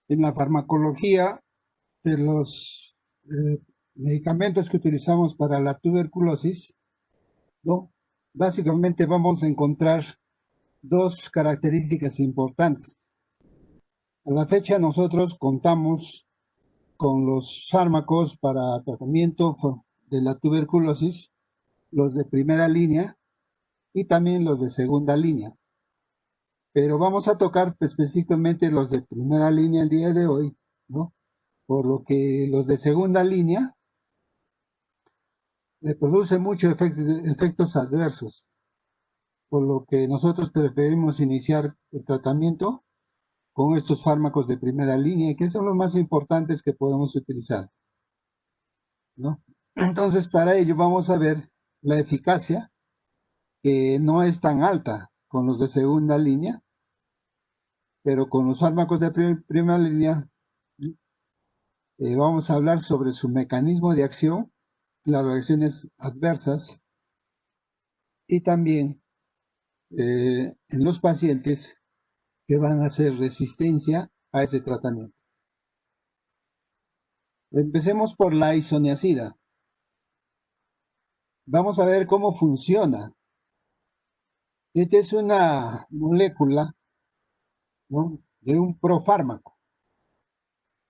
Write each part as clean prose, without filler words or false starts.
En la farmacología de los medicamentos que utilizamos para la tuberculosis, ¿no? Básicamente vamos a encontrar dos características importantes. A la fecha nosotros contamos con los fármacos para tratamiento de la tuberculosis, los de primera línea y también los de segunda línea. Pero vamos a tocar específicamente los de primera línea el día de hoy, ¿no? Por lo que los de segunda línea le producen muchos efectos adversos, por lo que nosotros preferimos iniciar el tratamiento con estos fármacos de primera línea, que son los más importantes que podemos utilizar, ¿no? Entonces, para ello vamos a ver la eficacia, que no es tan alta con los de segunda línea, pero con los fármacos de primera línea vamos a hablar sobre su mecanismo de acción, las reacciones adversas y también en los pacientes que van a hacer resistencia a ese tratamiento. Empecemos por la isoniazida. Vamos a ver cómo funciona. Esta es una molécula, ¿no?, de un profármaco.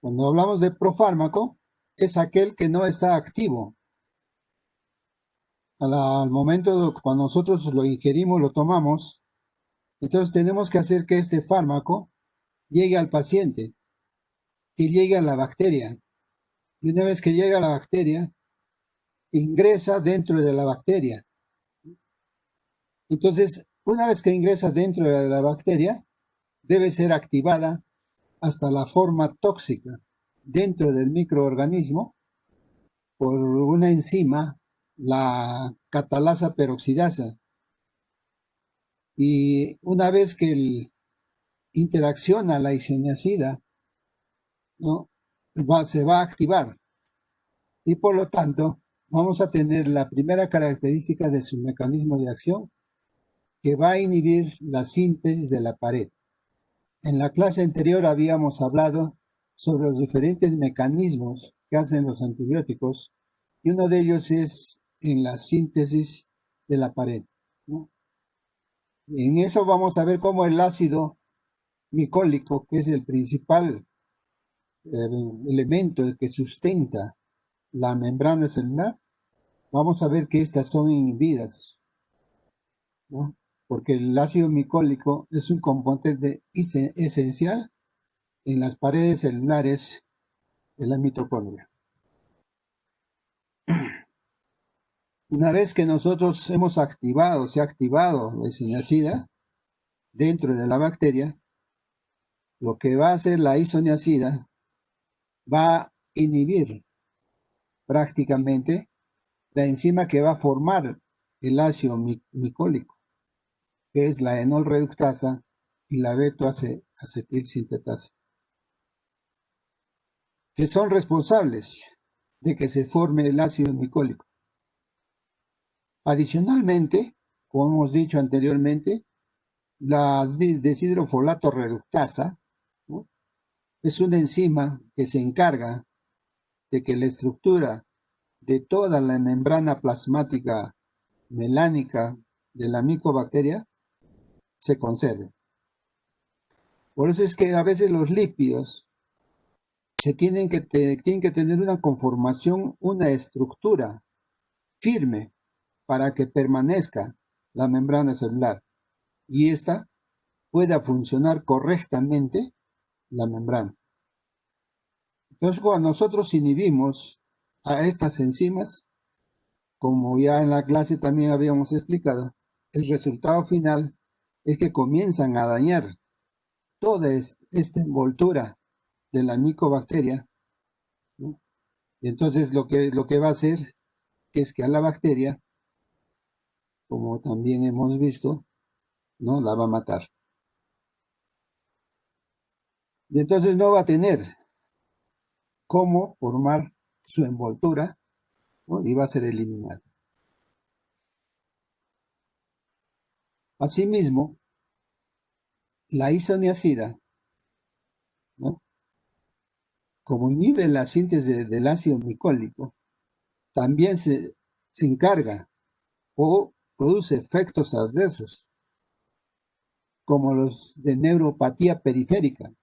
Cuando hablamos de profármaco, es aquel que no está activo. Al momento cuando nosotros lo ingerimos, lo tomamos, entonces tenemos que hacer que este fármaco llegue al paciente, que llegue a la bacteria. Y una vez que llega a la bacteria, ingresa dentro de la bacteria. Entonces, una vez que ingresa dentro de la bacteria, debe ser activada hasta la forma tóxica dentro del microorganismo por una enzima, la catalasa peroxidasa. Y una vez que interacciona la isoniazida, ¿no?, se va a activar. Y por lo tanto, vamos a tener la primera característica de su mecanismo de acción, que va a inhibir la síntesis de la pared. En la clase anterior habíamos hablado sobre los diferentes mecanismos que hacen los antibióticos, y uno de ellos es en la síntesis de la pared, ¿no? En eso vamos a ver cómo el ácido micólico, que es el principal elemento que sustenta la membrana celular, vamos a ver que estas son inhibidas, ¿no?, porque el ácido micólico es un componente esencial en las paredes celulares de la mitocondria. Una vez que nosotros hemos activado, se ha activado la isoniazida dentro de la bacteria, lo que va a hacer la isoniazida va a inhibir prácticamente la enzima que va a formar el ácido micólico, que es la enol reductasa y la beta-acetilsintetasa, que son responsables de que se forme el ácido micólico. Adicionalmente, como hemos dicho anteriormente, la deshidrofolato reductasa, ¿no?, es una enzima que se encarga de que la estructura de toda la membrana plasmática melánica de la micobacteria se conserve. Por eso es que a veces los lípidos tienen que tener una conformación, una estructura firme para que permanezca la membrana celular y ésta pueda funcionar correctamente la membrana. Entonces, cuando nosotros inhibimos a estas enzimas, como ya en la clase también habíamos explicado, el resultado final es que comienzan a dañar toda esta envoltura de la micobacteria, ¿no? Y entonces lo que va a hacer es que a la bacteria, como también hemos visto, ¿no?, la va a matar. Y entonces no va a tener cómo formar su envoltura, ¿no?, y va a ser eliminada. Asimismo, la isoniazida, ¿no?, como inhibe la síntesis del ácido micólico, también se encarga o produce efectos adversos, como los de neuropatía periférica.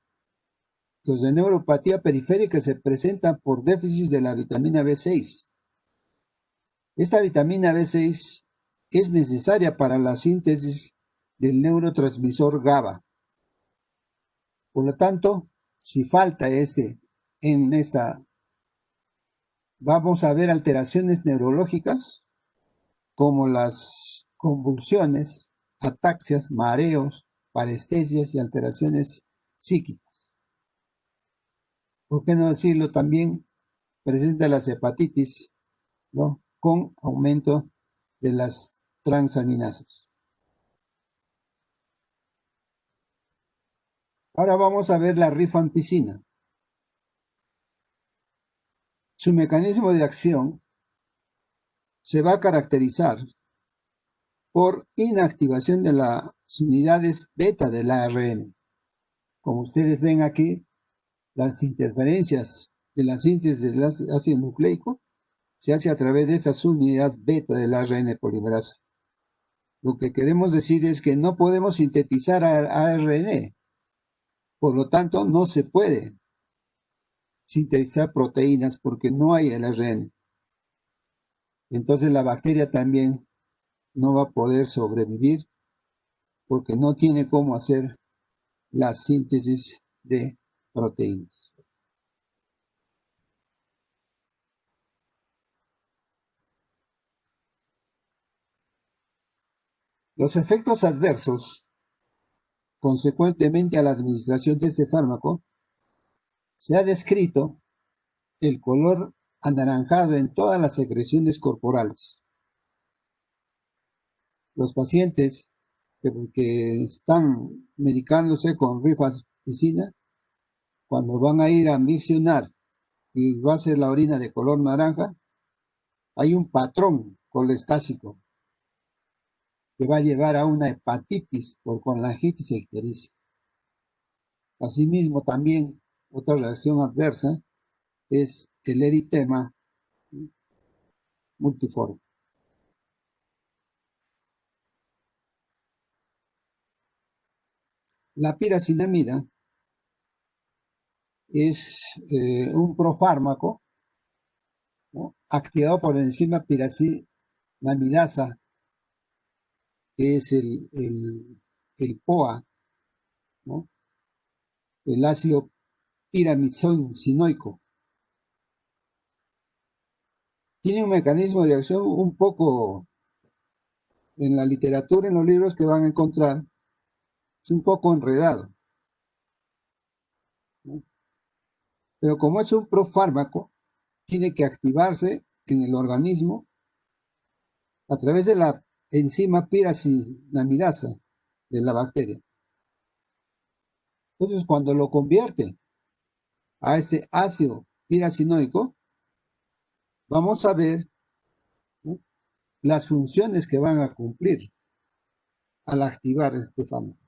Los de neuropatía periférica se presentan por déficit de la vitamina B6. Esta vitamina B6 es necesaria para la síntesis del neurotransmisor GABA. Por lo tanto, si falta vamos a ver alteraciones neurológicas como las convulsiones, ataxias, mareos, parestesias y alteraciones psíquicas. ¿Por qué no decirlo? También presenta las hepatitis, ¿no?, con aumento de las transaminasas. Ahora vamos a ver la rifampicina. Su mecanismo de acción se va a caracterizar por inactivación de las unidades beta del ARN. Como ustedes ven aquí, las interferencias de la síntesis del ácido nucleico se hace a través de esta subunidad beta del ARN polimerasa. Lo que queremos decir es que no podemos sintetizar ARN, por lo tanto no se puede sintetizar proteínas porque no hay el ARN. Entonces la bacteria también no va a poder sobrevivir porque no tiene cómo hacer la síntesis de proteínas. Los efectos adversos consecuentemente a la administración de este fármaco, se ha descrito el color anaranjado en todas las secreciones corporales. Los pacientes que están medicándose con rifampicina, cuando van a ir a miccionar y va a ser la orina de color naranja, hay un patrón colestásico que va a llevar a una hepatitis por colangitis e ictericia. Asimismo, también otra reacción adversa es el eritema multiforme. La piracinamida es un profármaco, ¿no?, activado por la enzima piracinamidasa, que es el POA, ¿no?, el ácido piramidosinoico. Tiene un mecanismo de acción un poco, en la literatura, en los libros que van a encontrar, es un poco enredado, ¿no? Pero como es un profármaco, tiene que activarse en el organismo a través de la enzima piracinamidasa de la bacteria. Entonces, cuando lo convierte a este ácido piracinoico, vamos a ver, ¿no?, las funciones que van a cumplir al activar este fármaco.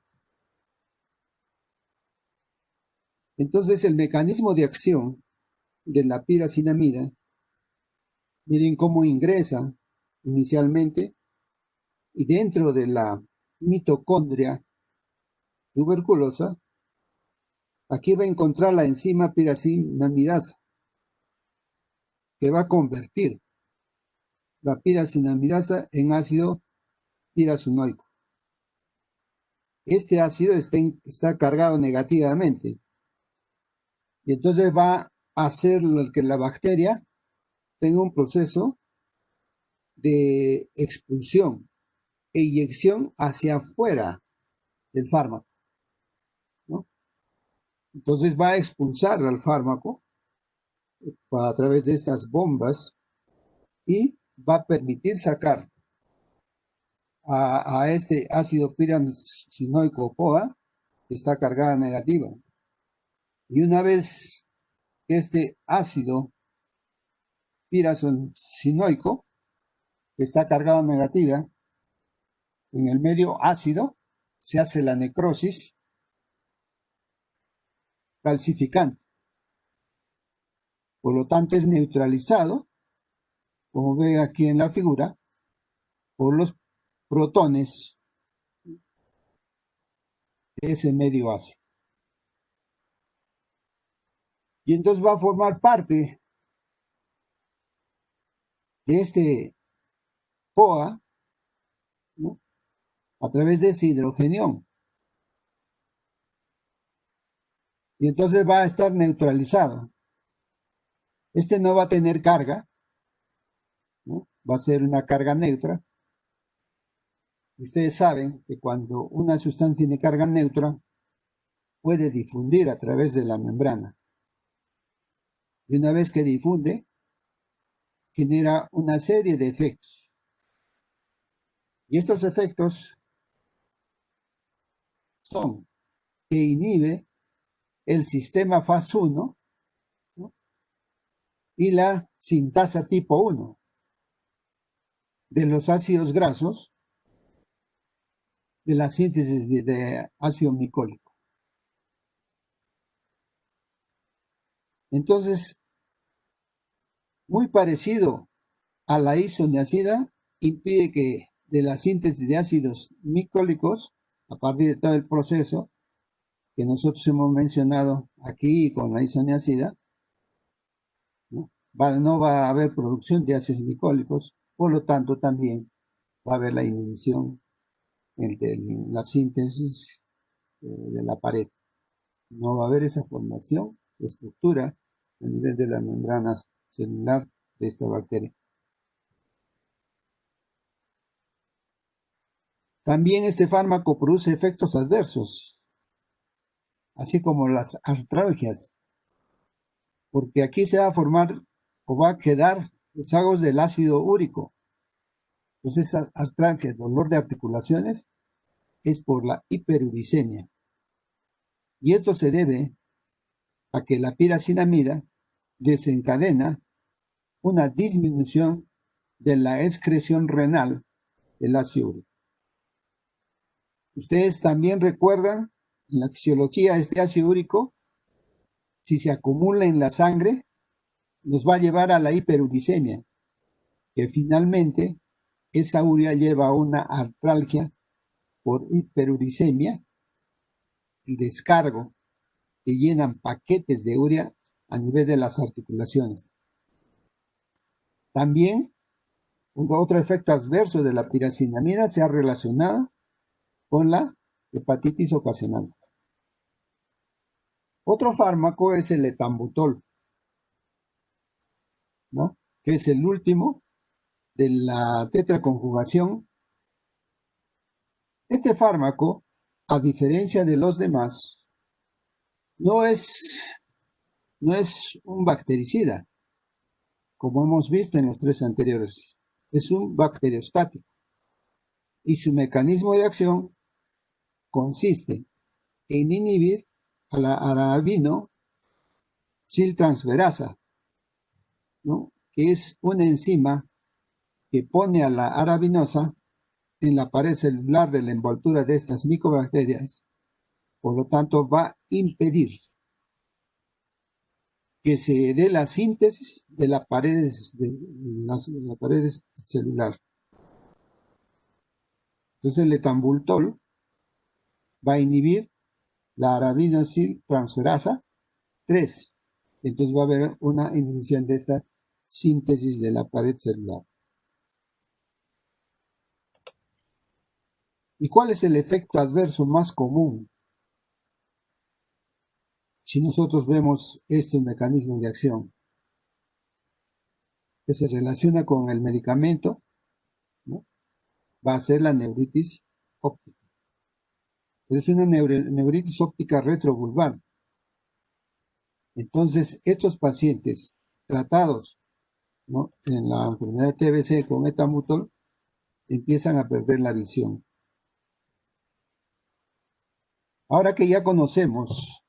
Entonces, el mecanismo de acción de la piracinamida, miren cómo ingresa inicialmente y dentro de la mitocondria tuberculosa, aquí va a encontrar la enzima piracinamidasa, que va a convertir la piracinamidasa en ácido piracinoico. Este ácido está cargado negativamente y entonces va a hacer que la bacteria tenga un proceso de expulsión e inyección hacia afuera del fármaco, ¿no? Entonces va a expulsar al fármaco a través de estas bombas y va a permitir sacar a este ácido piracinoico POA, que está cargada negativa. Y una vez que este ácido piracinoico está cargado negativa, en el medio ácido se hace la necrosis calcificante. Por lo tanto, es neutralizado, como ve aquí en la figura, por los protones de ese medio ácido. Y entonces va a formar parte de este CoA, ¿no?, a través de ese hidrogenión. Y entonces va a estar neutralizado. Este no va a tener carga, ¿no? Va a ser una carga neutra. Ustedes saben que cuando una sustancia tiene carga neutra, puede difundir a través de la membrana. Y una vez que difunde, genera una serie de efectos. Y estos efectos son que inhibe el sistema Fas1, ¿no?, y la sintasa tipo 1 de los ácidos grasos de la síntesis de ácido micólico. Entonces, muy parecido a la isoniazida, impide que de la síntesis de ácidos micólicos, a partir de todo el proceso que nosotros hemos mencionado aquí con la isoniazida, ¿no?, no va a haber producción de ácidos micólicos, por lo tanto también va a haber la inhibición de la síntesis de la pared. No va a haber esa formación de estructura a nivel de la membrana celular de esta bacteria. También este fármaco produce efectos adversos, así como las artralgias, porque aquí se va a formar o va a quedar rezagos del ácido úrico. Entonces, esa artralgia, dolor de articulaciones, es por la hiperuricemia. Y esto se debe a que la piracinamida desencadena una disminución de la excreción renal del ácido úrico. Ustedes también recuerdan en la fisiología este ácido úrico, si se acumula en la sangre, nos va a llevar a la hiperuricemia, que finalmente esa urea lleva a una artralgia por hiperuricemia, el descargo, que llenan paquetes de urea a nivel de las articulaciones. También otro efecto adverso de la piracinamida se ha relacionado con la hepatitis ocasional. Otro fármaco es el etambutol, ¿no?, que es el último de la tetraconjugación. Este fármaco, a diferencia de los demás, no es un bactericida, como hemos visto en los tres anteriores. Es un bacteriostático y su mecanismo de acción consiste en inhibir a la arabinosiltransferasa, ¿no?, que es una enzima que pone a la arabinosa en la pared celular de la envoltura de estas micobacterias. Por lo tanto, va a impedir que se dé la síntesis de la pared celular. Entonces, el etambutol va a inhibir la arabinosiltransferasa 3. Entonces va a haber una inhibición de esta síntesis de la pared celular. ¿Y cuál es el efecto adverso más común si nosotros vemos este mecanismo de acción que se relaciona con el medicamento, ¿no? Va a ser la neuritis óptica. Es una neuritis óptica retrovulvar. Entonces, estos pacientes tratados, ¿no?, en la enfermedad de TBC con etambutol empiezan a perder la visión. Ahora que ya conocemos,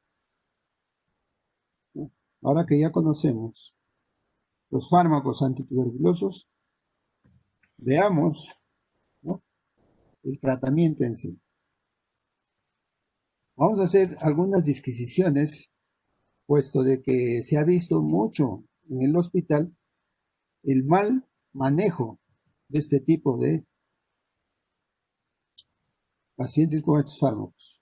¿no?, los fármacos antituberculosos, veamos, ¿no?, el tratamiento en sí. Vamos a hacer algunas disquisiciones, puesto de que se ha visto mucho en el hospital el mal manejo de este tipo de pacientes con estos fármacos.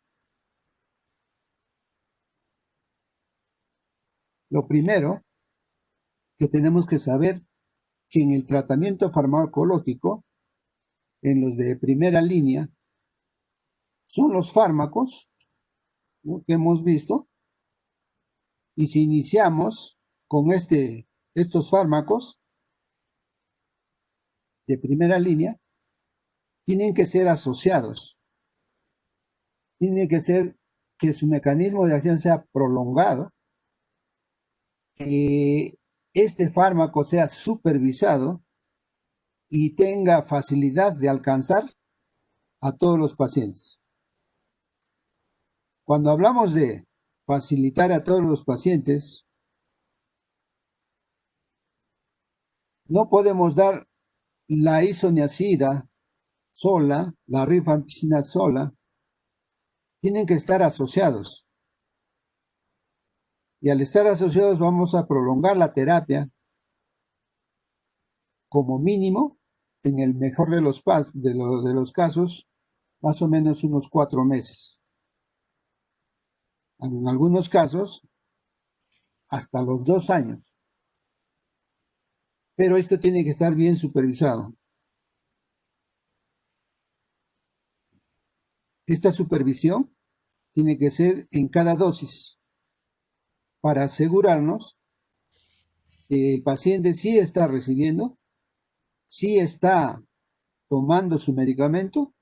Lo primero que tenemos que saber que en el tratamiento farmacológico, en los de primera línea, son los fármacos, ¿no?, que hemos visto, y si iniciamos con estos fármacos de primera línea, tienen que ser asociados, tiene que ser que su mecanismo de acción sea prolongado, que este fármaco sea supervisado y tenga facilidad de alcanzar a todos los pacientes. Cuando hablamos de facilitar a todos los pacientes, no podemos dar la isoniazida sola, la rifampicina sola, tienen que estar asociados. Y al estar asociados vamos a prolongar la terapia como mínimo, en el mejor de los casos, más o menos unos 4 meses. En algunos casos, hasta los 2 años. Pero esto tiene que estar bien supervisado. Esta supervisión tiene que ser en cada dosis para asegurarnos que el paciente sí está recibiendo, sí está tomando su medicamento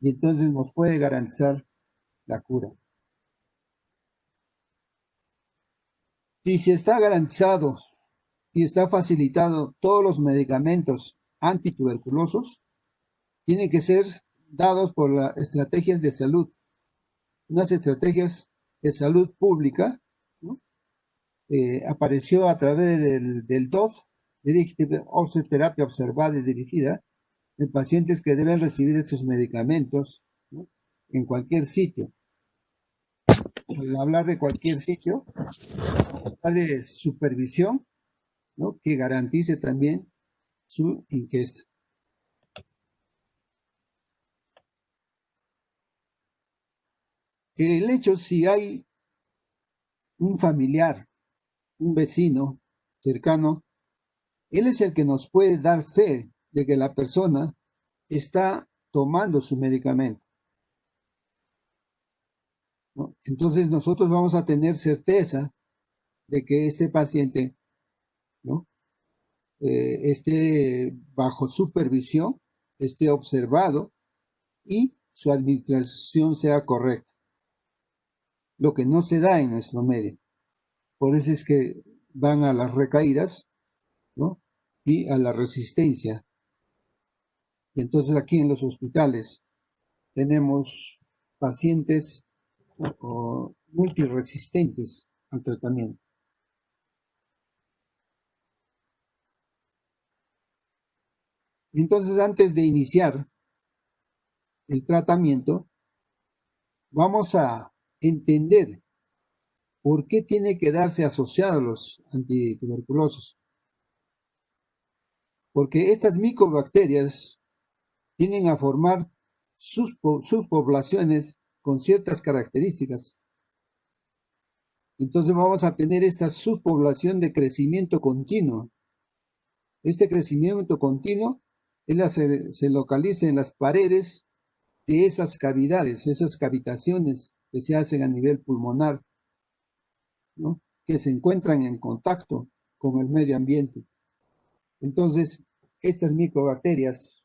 y entonces nos puede garantizar la cura. Y si está garantizado y está facilitado todos los medicamentos antituberculosos, tienen que ser dados por las estrategias de salud, unas estrategias de salud pública, ¿no? Apareció a través del DOT, Directive Offset Terapia Observada y Dirigida, en pacientes que deben recibir estos medicamentos, ¿no?, en cualquier sitio. Al hablar de cualquier sitio, hablar de supervisión, ¿no?, que garantice también su ingesta. El hecho, si hay un familiar, un vecino cercano, él es el que nos puede dar fe de que la persona está tomando su medicamento, ¿no? Entonces nosotros vamos a tener certeza de que este paciente, ¿no?, esté bajo supervisión, esté observado y su administración sea correcta, lo que no se da en nuestro medio. Por eso es que van a las recaídas, ¿no?, y a la resistencia. Y entonces aquí en los hospitales tenemos pacientes, ¿no?, multiresistentes al tratamiento. Entonces, antes de iniciar el tratamiento, vamos a entender por qué tiene que darse asociado a los antituberculosos. Porque estas micobacterias tienden a formar subpoblaciones con ciertas características. Entonces vamos a tener esta subpoblación de crecimiento continuo. Este crecimiento continuo se localiza en las paredes de esas cavidades, esas cavitaciones que se hacen a nivel pulmonar, ¿no?, que se encuentran en contacto con el medio ambiente. Entonces, estas micobacterias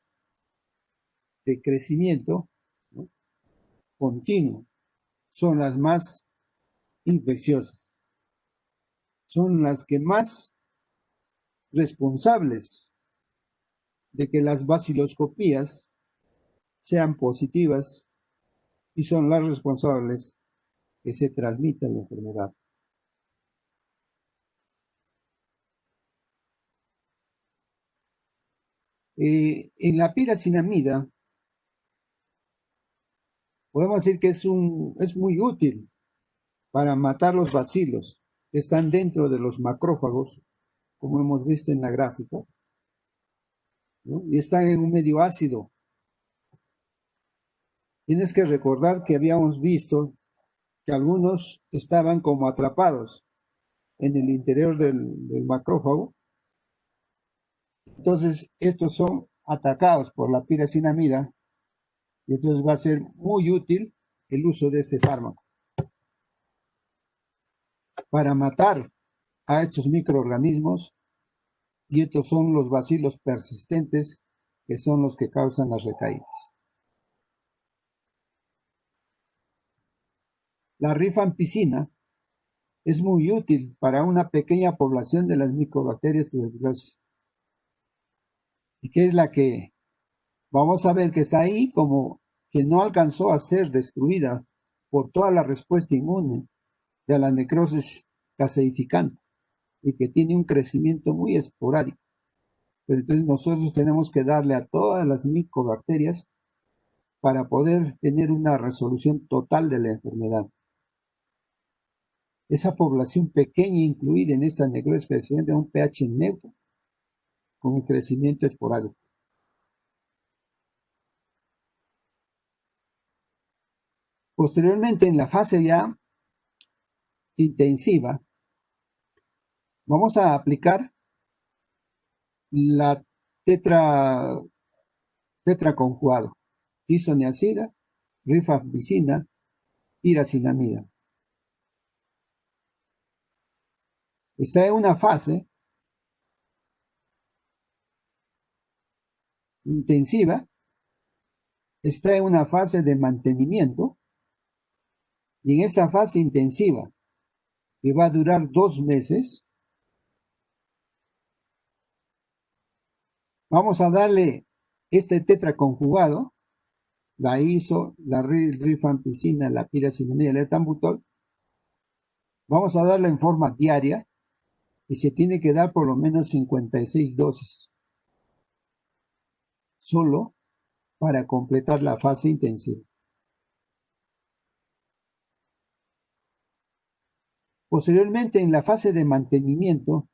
de crecimiento, ¿no?, continuo son las más infecciosas, son las que más responsables de que las baciloscopías sean positivas y son las responsables que se transmita la enfermedad. En la piracinamida podemos decir que es muy útil para matar los bacilos que están dentro de los macrófagos como hemos visto en la gráfica, ¿no? Y están en un medio ácido. Tienes que recordar que habíamos visto que algunos estaban como atrapados en el interior del macrófago. Entonces, estos son atacados por la piracinamida y entonces va a ser muy útil el uso de este fármaco para matar a estos microorganismos, y estos son los bacilos persistentes que son los que causan las recaídas. La rifampicina es muy útil para una pequeña población de las micobacterias tuberculosas, y que es la que vamos a ver que está ahí como que no alcanzó a ser destruida por toda la respuesta inmune de la necrosis caseificante y que tiene un crecimiento muy esporádico. Pero entonces nosotros tenemos que darle a todas las micobacterias para poder tener una resolución total de la enfermedad. Esa población pequeña incluida en esta necrosis caseificante de un pH neutro con un crecimiento esporádico. Posteriormente, en la fase ya intensiva, vamos a aplicar la tetraconjugado, isoniazida, rifampicina, piracinamida. Está en una fase intensiva, está en una fase de mantenimiento, y en esta fase intensiva, que va a durar 2 meses, vamos a darle este tetraconjugado, la iso, la rifampicina, la piracinamida, el etambutol. Vamos a darla en forma diaria y se tiene que dar por lo menos 56 dosis, solo para completar la fase intensiva. Posteriormente, en la fase de mantenimiento,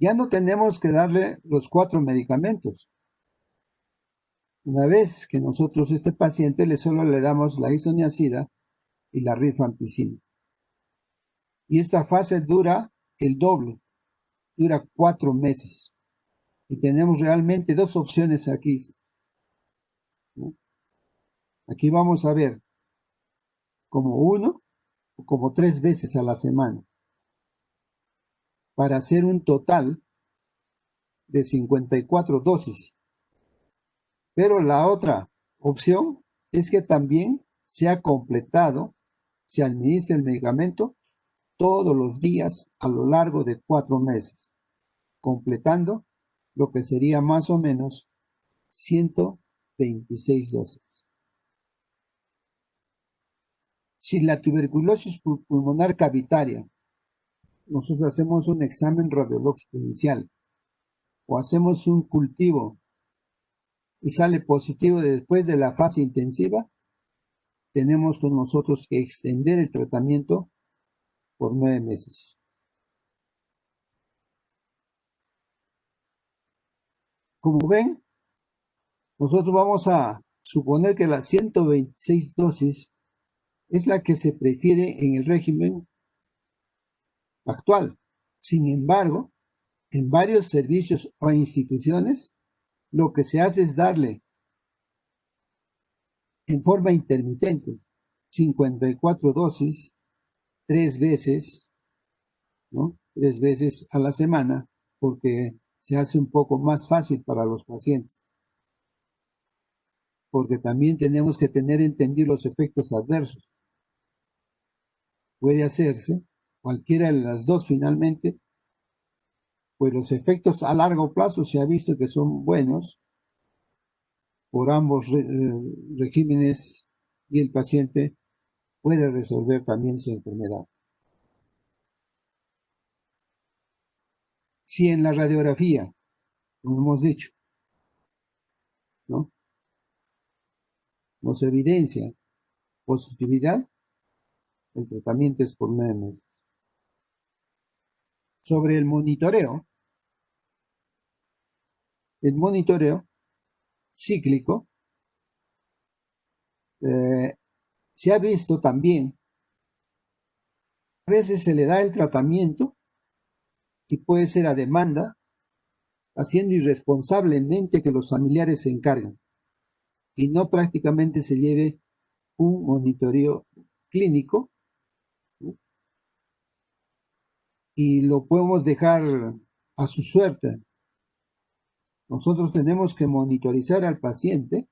ya no tenemos que darle los 4 medicamentos. Una vez que nosotros a este paciente solo le damos la isoniazida y la rifampicina. Y esta fase dura el doble, dura 4 meses. Y tenemos realmente 2 opciones aquí, ¿no? Aquí vamos a ver como 1 o como 3 veces a la semana, para hacer un total de 54 dosis. Pero la otra opción es que también se ha completado, se administra el medicamento todos los días a lo largo de 4 meses, completando lo que sería más o menos 126 dosis. Si la tuberculosis pulmonar cavitaria, nosotros hacemos un examen radiológico inicial o hacemos un cultivo y sale positivo después de la fase intensiva, tenemos con nosotros que extender el tratamiento por 9 meses. Como ven, nosotros vamos a suponer que las 126 dosis es la que se prefiere en el régimen actual. Sin embargo, en varios servicios o instituciones, lo que se hace es darle en forma intermitente 54 dosis 3 veces, ¿no? 3 veces a la semana, porque se hace un poco más fácil para los pacientes. Porque también tenemos que tener entendido los efectos adversos. Puede hacerse cualquiera de las dos finalmente, pues los efectos a largo plazo se ha visto que son buenos por ambos regímenes, y el paciente puede resolver también su enfermedad. Si en la radiografía, como hemos dicho, ¿no?, nos evidencia positividad, el tratamiento es por 9 meses. Sobre el monitoreo cíclico, se ha visto también, a veces se le da el tratamiento y puede ser a demanda, haciendo irresponsablemente que los familiares se encarguen y no prácticamente se lleve un monitoreo clínico, ¿no? Y lo podemos dejar a su suerte. Nosotros tenemos que monitorizar al paciente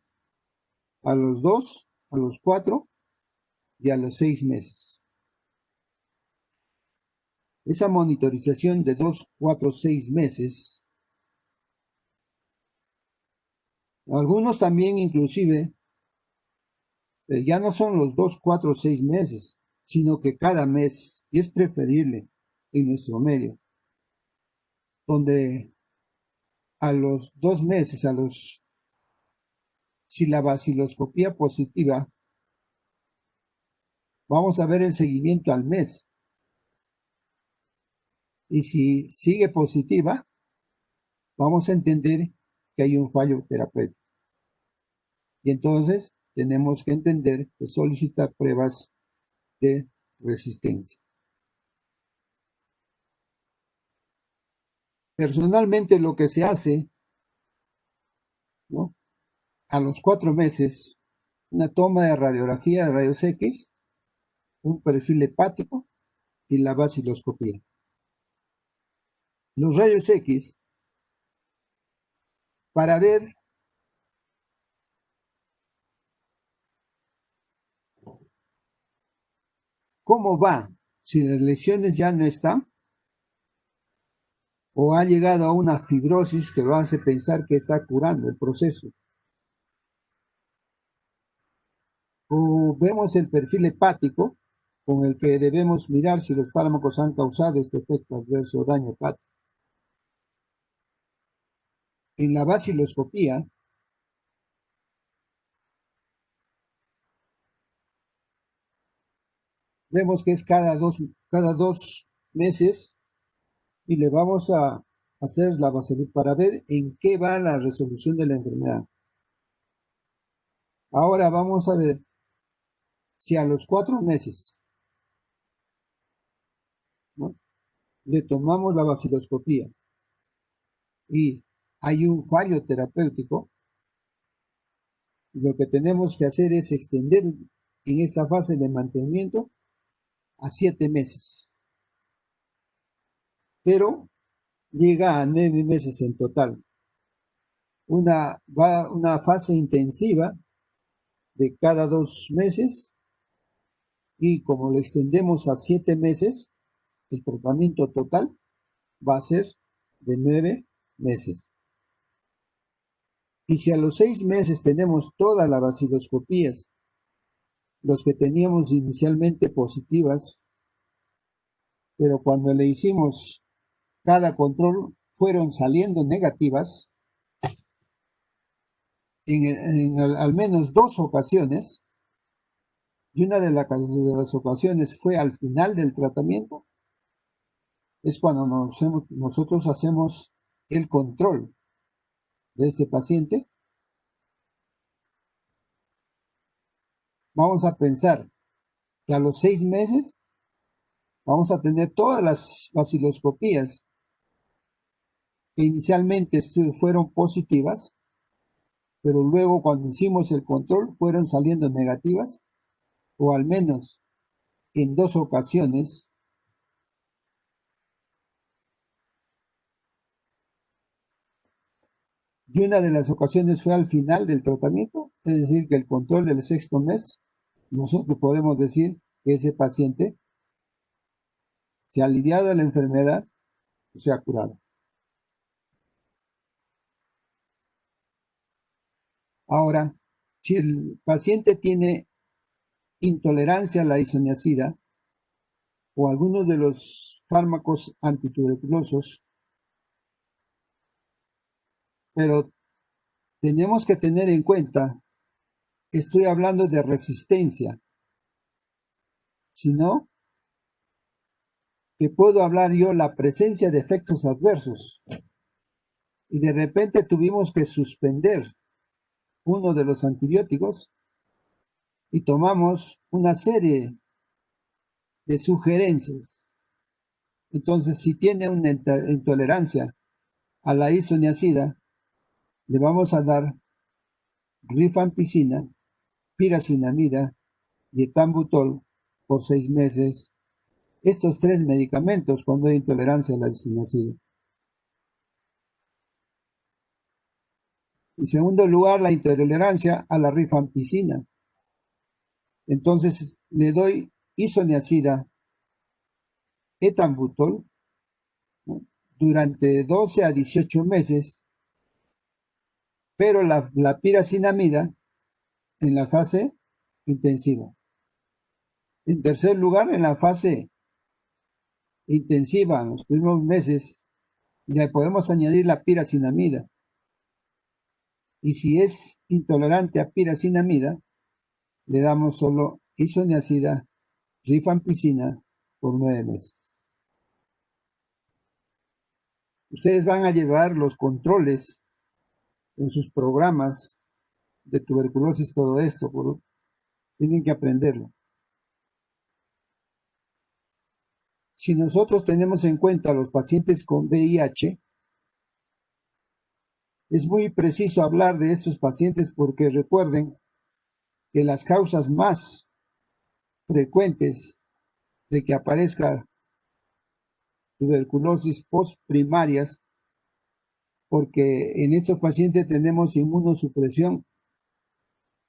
a los 2, a los 4 y a los 6 meses. Esa monitorización de 2, 4, 6 meses, algunos también inclusive ya no son los 2, 4, 6 meses, sino que cada mes, y es preferible en nuestro medio, donde a los 2 meses, si la vaciloscopía positiva, vamos a ver el seguimiento al mes. Y si sigue positiva, vamos a entender que hay un fallo terapéutico. Y entonces tenemos que entender que solicitar pruebas de resistencia. Personalmente lo que se hace, ¿no? A los 4 meses, una toma de radiografía de rayos X, un perfil hepático y la vaciloscopía. Los rayos X para ver cómo va, si las lesiones ya no están o ha llegado a una fibrosis que lo hace pensar que está curando el proceso. O vemos el perfil hepático con el que debemos mirar si los fármacos han causado este efecto adverso o daño hepático. En la vaciloscopía vemos que es cada dos meses y le vamos a hacer la vaciloscopía para ver en qué va la resolución de la enfermedad. Ahora vamos a ver si a los 4 meses, ¿no?, le tomamos la vaciloscopía y hay un fallo terapéutico, lo que tenemos que hacer es extender en esta fase de mantenimiento a 7 meses, pero llega a 9 meses en total. Una fase intensiva de cada 2 meses y como lo extendemos a 7 meses, el tratamiento total va a ser de 9 meses. Y si a los 6 meses tenemos todas las vaciloscopías, los que teníamos inicialmente positivas, pero cuando le hicimos cada control fueron saliendo negativas, en al menos 2 ocasiones, y una de las ocasiones fue al final del tratamiento, es cuando nosotros hacemos el control de este paciente. Vamos a pensar que a los 6 meses vamos a tener todas las vaciloscopías que inicialmente fueron positivas, pero luego cuando hicimos el control fueron saliendo negativas, o al menos en 2 ocasiones. Y una de las ocasiones fue al final del tratamiento, es decir, que el control del 6º mes, nosotros podemos decir que ese paciente se ha aliviado de la enfermedad o se ha curado. Ahora, si el paciente tiene intolerancia a la isoniazida o algunos de los fármacos antituberculosos, pero tenemos que tener en cuenta, estoy hablando de resistencia, si no, que puedo hablar yo la presencia de efectos adversos y de repente tuvimos que suspender uno de los antibióticos y tomamos una serie de sugerencias. Entonces, si tiene una intolerancia a la isoniazida, le vamos a dar rifampicina, piracinamida y etambutol por 6 meses. Estos 3 medicamentos cuando hay intolerancia a la isoniazida. En segundo lugar, la intolerancia a la rifampicina. Entonces le doy isoniazida, etambutol, ¿no?, durante 12 a 18 meses, pero la piracinamida en la fase intensiva. En tercer lugar, en la fase intensiva, en los primeros meses, le podemos añadir la piracinamida. Y si es intolerante a piracinamida, le damos solo isoniazida, rifampicina por 9 meses. Ustedes van a llevar los controles en sus programas de tuberculosis, todo esto, tienen que aprenderlo. Si nosotros tenemos en cuenta a los pacientes con VIH, es muy preciso hablar de estos pacientes porque recuerden que las causas más frecuentes de que aparezca tuberculosis postprimarias, porque en estos pacientes tenemos inmunosupresión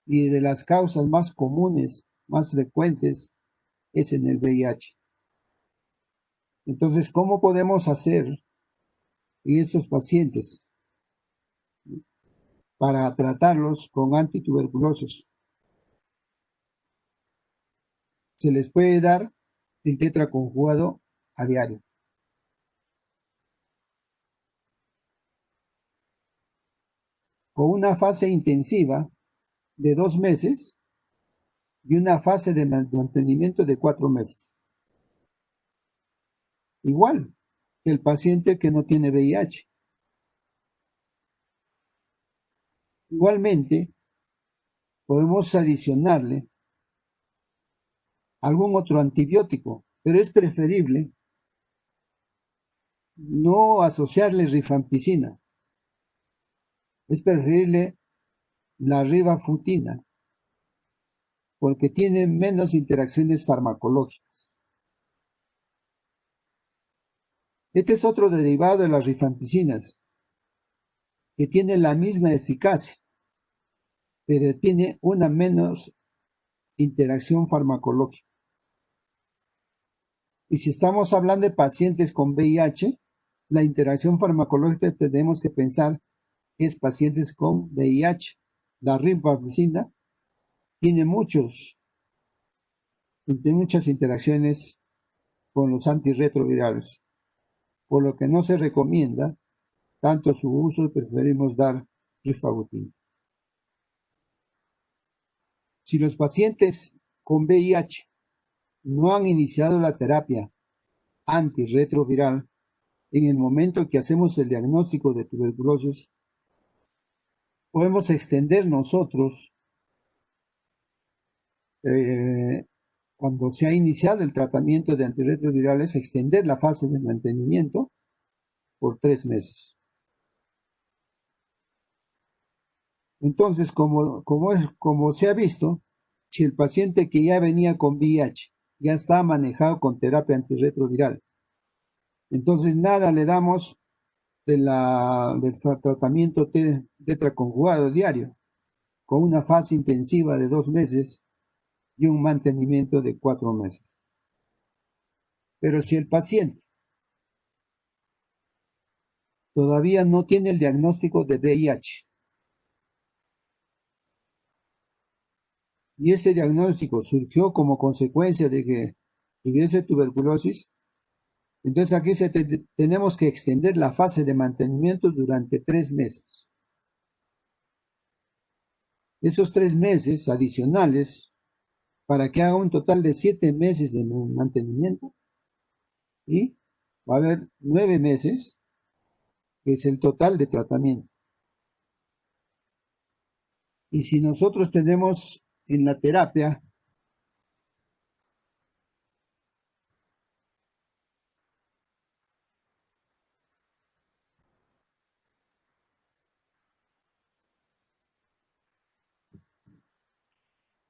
y de las causas más comunes, más frecuentes, es en el VIH. Entonces, ¿cómo podemos hacer en estos pacientes para tratarlos con antituberculosos? Se les puede dar el tetraconjugado a diario. Con una fase intensiva de 2 meses y una fase de mantenimiento de 4 meses. Igual que el paciente que no tiene VIH. Igualmente, podemos adicionarle algún otro antibiótico, pero es preferible no asociarle rifampicina. Es preferible la ribafutina, porque tiene menos interacciones farmacológicas. Este es otro derivado de las rifampicinas, que tiene la misma eficacia, pero tiene una menos interacción farmacológica. Y si estamos hablando de pacientes con VIH, la interacción farmacológica tenemos que pensar que es pacientes con VIH. La rifampicina tiene muchas interacciones con los antirretrovirales, por lo que no se recomienda tanto su uso, preferimos dar rifabutina. Si los pacientes con VIH no han iniciado la terapia antirretroviral en el momento que hacemos el diagnóstico de tuberculosis, podemos extender nosotros, cuando se ha iniciado el tratamiento de antirretrovirales, extender la fase de mantenimiento por 3 meses. Entonces, como se ha visto, si el paciente que ya venía con VIH ya está manejado con terapia antirretroviral, entonces nada le damos del tratamiento tetraconjugado diario, con una fase intensiva de 2 meses y un mantenimiento de 4 meses. Pero si el paciente todavía no tiene el diagnóstico de VIH y ese diagnóstico surgió como consecuencia de que tuviese tuberculosis, entonces aquí tenemos que extender la fase de mantenimiento durante 3 meses. Esos 3 meses adicionales, para que haga un total de 7 meses de mantenimiento, y va a haber 9 meses, que es el total de tratamiento. Y si nosotros tenemos en la terapia,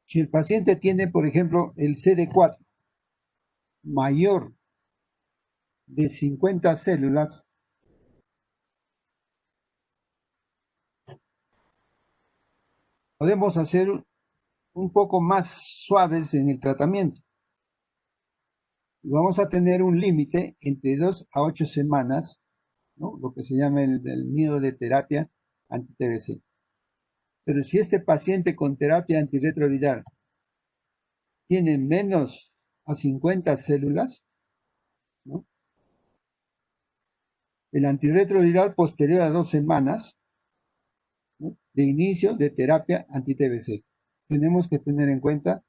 si el paciente tiene, por ejemplo, el CD4 mayor de 50 células, podemos hacer un poco más suaves en el tratamiento. Vamos a tener un límite entre 2 a 8 semanas, ¿no? Lo que se llama el miedo de terapia anti-TBC. Pero si este paciente con terapia antirretroviral tiene menos a 50 células, ¿no? El antirretroviral posterior a 2 semanas, ¿no?, de inicio de terapia anti-TBC. Tenemos que tener en cuenta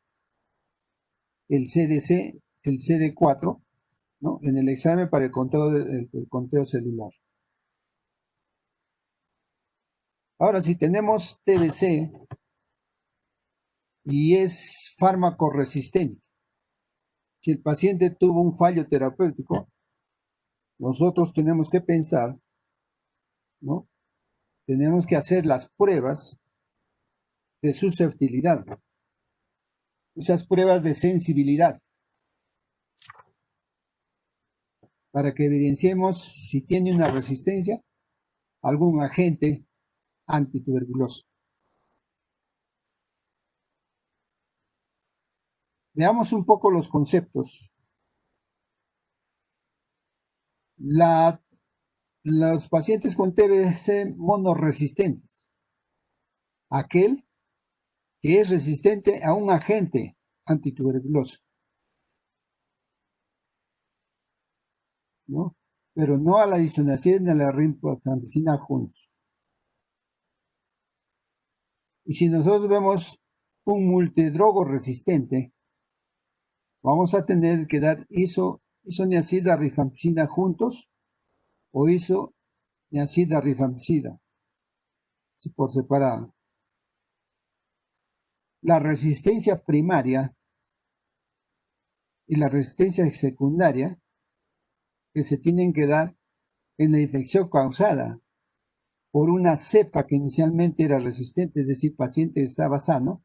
el CDC, el CD4, ¿no?, en el examen para el conteo celular. Ahora, si tenemos TBC y es fármaco resistente, si el paciente tuvo un fallo terapéutico, nosotros tenemos que pensar, ¿no? Tenemos que hacer las pruebas de susceptibilidad, esas pruebas de sensibilidad, para que evidenciemos si tiene una resistencia a algún agente antituberculoso. Veamos un poco los conceptos. Los pacientes con TBC monoresistentes, aquel que es resistente a un agente antituberculoso, ¿no?, pero no a la isoniazida ni a la rifampicina juntos. Y si nosotros vemos un multidrogo resistente, vamos a tener que dar isoniazida rifampicina juntos o isoniazida rifampicida por separado. La resistencia primaria y la resistencia secundaria que se tienen que dar en la infección causada por una cepa que inicialmente era resistente, es decir, paciente estaba sano,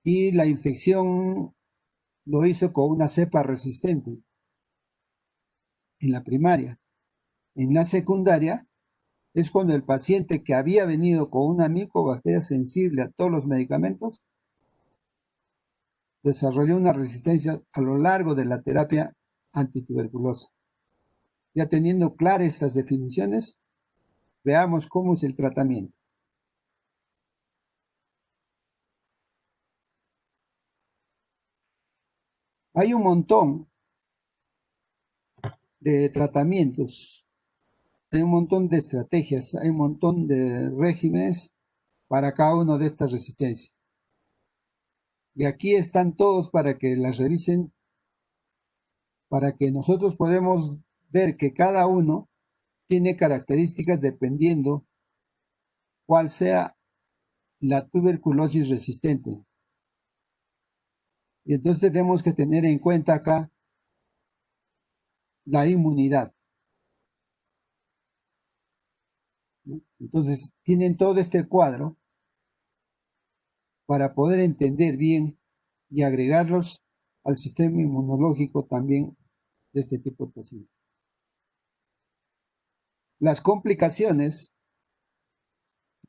y la infección lo hizo con una cepa resistente en la primaria. En la secundaria es cuando el paciente que había venido con una micobacteria sensible a todos los medicamentos desarrolló una resistencia a lo largo de la terapia antituberculosa. Ya teniendo claras estas definiciones, veamos cómo es el tratamiento. Hay un montón de tratamientos, hay un montón de estrategias, hay un montón de regímenes para cada una de estas resistencias. Y aquí están todos para que las revisen, para que nosotros podamos ver que cada uno tiene características dependiendo cuál sea la tuberculosis resistente. Y entonces tenemos que tener en cuenta acá la inmunidad, ¿no? Entonces tienen todo este cuadro para poder entender bien y agregarlos al sistema inmunológico también de este tipo de pacientes. Las complicaciones,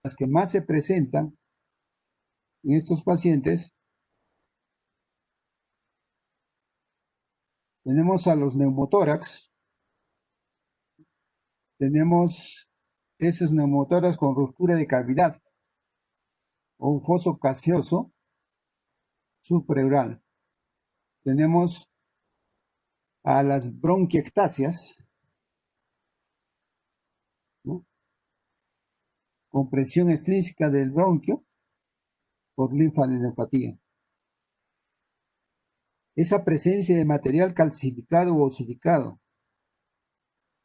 las que más se presentan en estos pacientes, tenemos a los neumotórax, tenemos esos neumotórax con ruptura de cavidad o un foso gaseoso supraural. Tenemos a las bronquiectasias, ¿no?, compresión extrínseca del bronquio por linfadenopatía. esa presencia de material calcificado o osificado,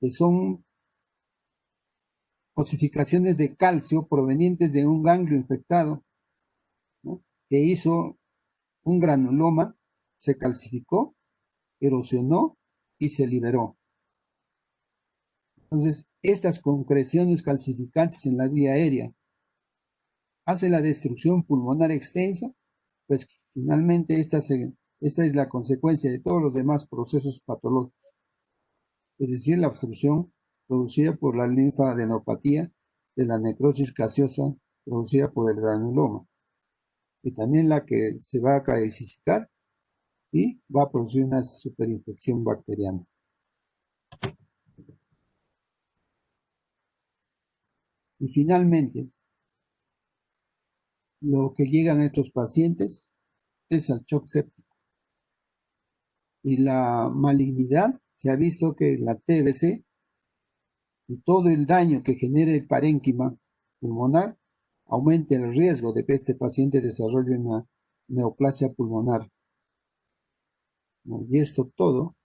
que son osificaciones de calcio provenientes de un ganglio infectado, ¿no?, que hizo un granuloma, se calcificó, erosionó y se liberó. Entonces, estas concreciones calcificantes en la vía aérea hacen la destrucción pulmonar extensa, pues finalmente esta es la consecuencia de todos los demás procesos patológicos, es decir, la obstrucción producida por la linfadenopatía, de la necrosis gaseosa producida por el granuloma, y también la que se va a calcificar y va a producir una superinfección bacteriana. Y finalmente, lo que llegan a estos pacientes es al shock séptico. Y la malignidad, se ha visto que la TBC y todo el daño que genera el parénquima pulmonar aumenta el riesgo de que este paciente desarrolle una neoplasia pulmonar, ¿no? Y esto todo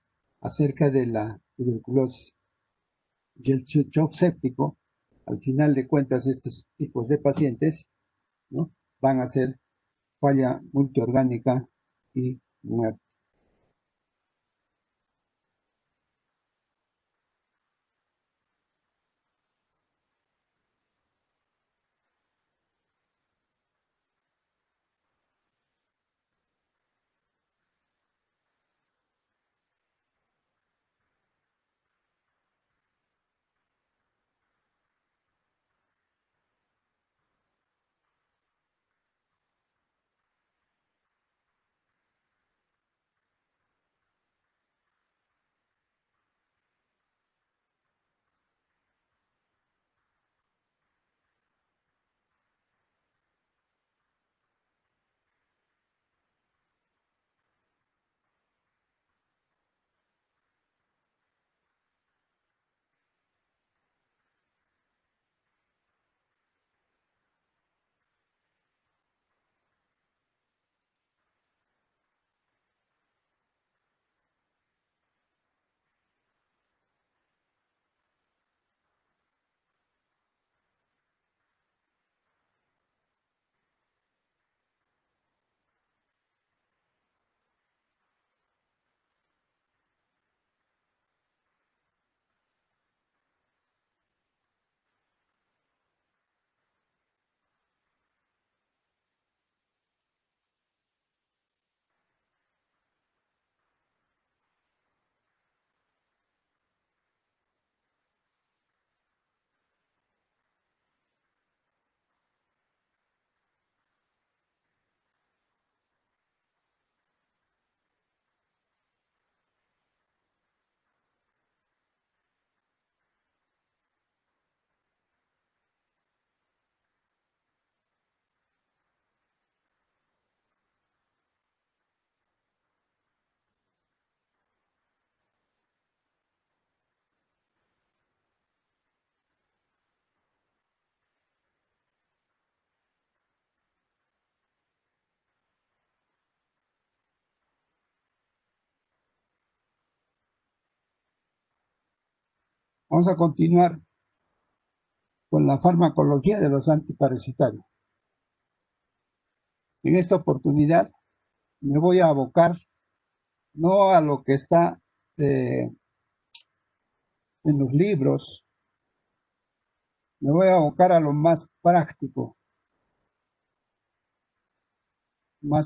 acerca de la tuberculosis. Y el shock séptico, al final de cuentas, estos tipos de pacientes, ¿no?, van a ser falla multiorgánica y muerte. Vamos a continuar con la farmacología de los antiparasitarios. En esta oportunidad me voy a abocar no a lo que está en los libros, me voy a abocar a lo más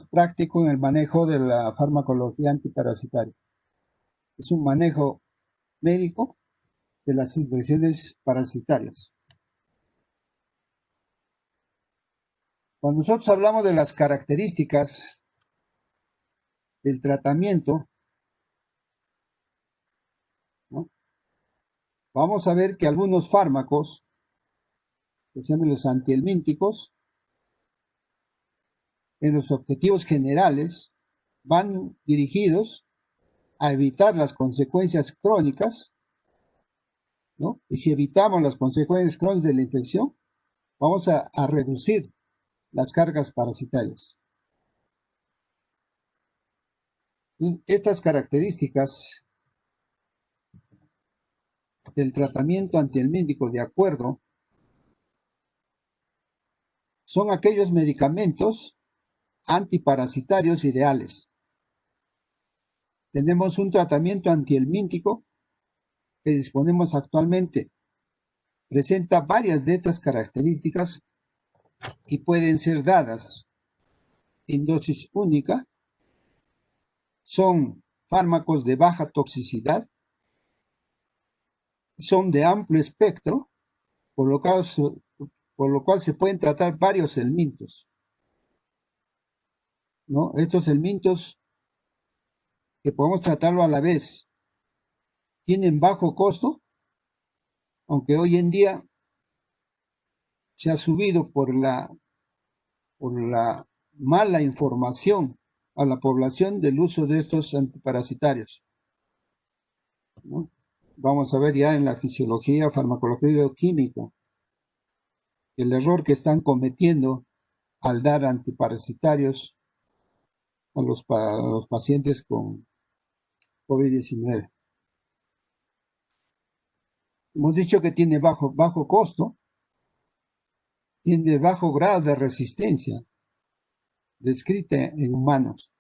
práctico en el manejo de la farmacología antiparasitaria. Es un manejo médico de las infecciones parasitarias. Cuando nosotros hablamos de las características del tratamiento, ¿no?, vamos a ver que algunos fármacos, que se llaman los antihelmínticos, en los objetivos generales van dirigidos a evitar las consecuencias crónicas, ¿no? Y si evitamos las consecuencias crónicas de la infección, vamos a reducir las cargas parasitarias. Estas características del tratamiento antihelmíntico de acuerdo son aquellos medicamentos antiparasitarios ideales. Tenemos un tratamiento antihelmíntico que disponemos actualmente. Presenta varias de estas características y pueden ser dadas en dosis única. Son fármacos de baja toxicidad, son de amplio espectro, por lo cual se pueden tratar varios helmintos, ¿no? Estos helmintos que podemos tratarlo a la vez tienen bajo costo, aunque hoy en día se ha subido por la mala información a la población del uso de estos antiparasitarios, ¿no? Vamos a ver ya en la fisiología, farmacología y bioquímica el error que están cometiendo al dar antiparasitarios a los pacientes con COVID-19. Hemos dicho que tiene bajo costo, tiene bajo grado de resistencia descrita en humanos.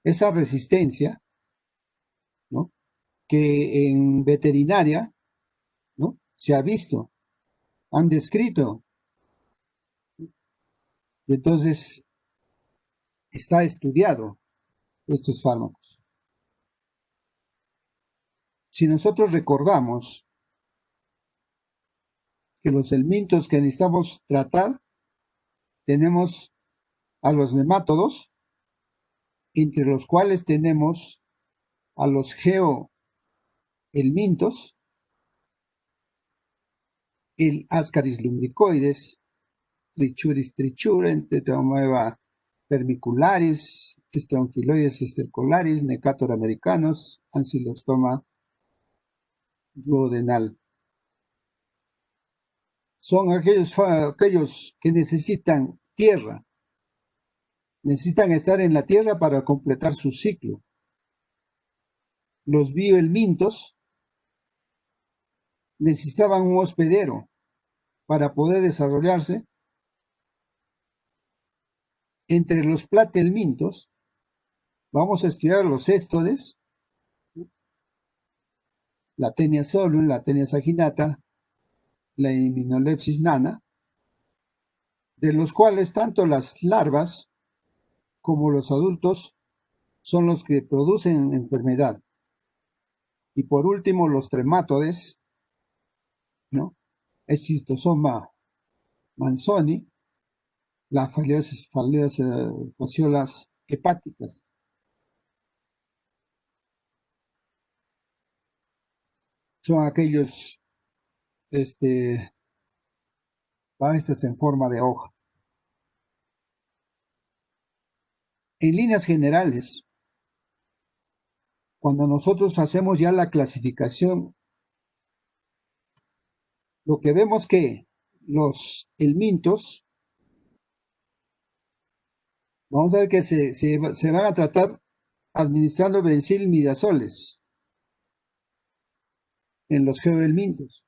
Esa resistencia, ¿no?, que en veterinaria, ¿no?, se ha visto, han descrito, y entonces está estudiado estos fármacos. Si nosotros recordamos que los helmintos que necesitamos tratar, tenemos a los nemátodos, entre los cuales tenemos a los geohelmintos, el Ascaris lumbricoides, Trichuris trichurem, Tetramoeba vermicularis, Strongyloides estercolaris, Necator americanus, Ancylostoma duodenal. Son aquellos que necesitan tierra, necesitan estar en la tierra para completar su ciclo. Los biohelmintos necesitaban un hospedero para poder desarrollarse. Entre los platelmintos vamos a estudiar los éstodes, la Taenia solum, la Taenia saginata, la Immunolepsis nana, de los cuales tanto las larvas como los adultos son los que producen enfermedad. Y por último, los tremátodes, ¿no?, Schistosoma manzoni, las fasciolas hepáticas. Son aquellos parásitos en forma de hoja. En líneas generales, cuando nosotros hacemos ya la clasificación, lo que vemos que los helmintos, vamos a ver que se van a tratar administrando benzilmidazoles en los geohelmintos,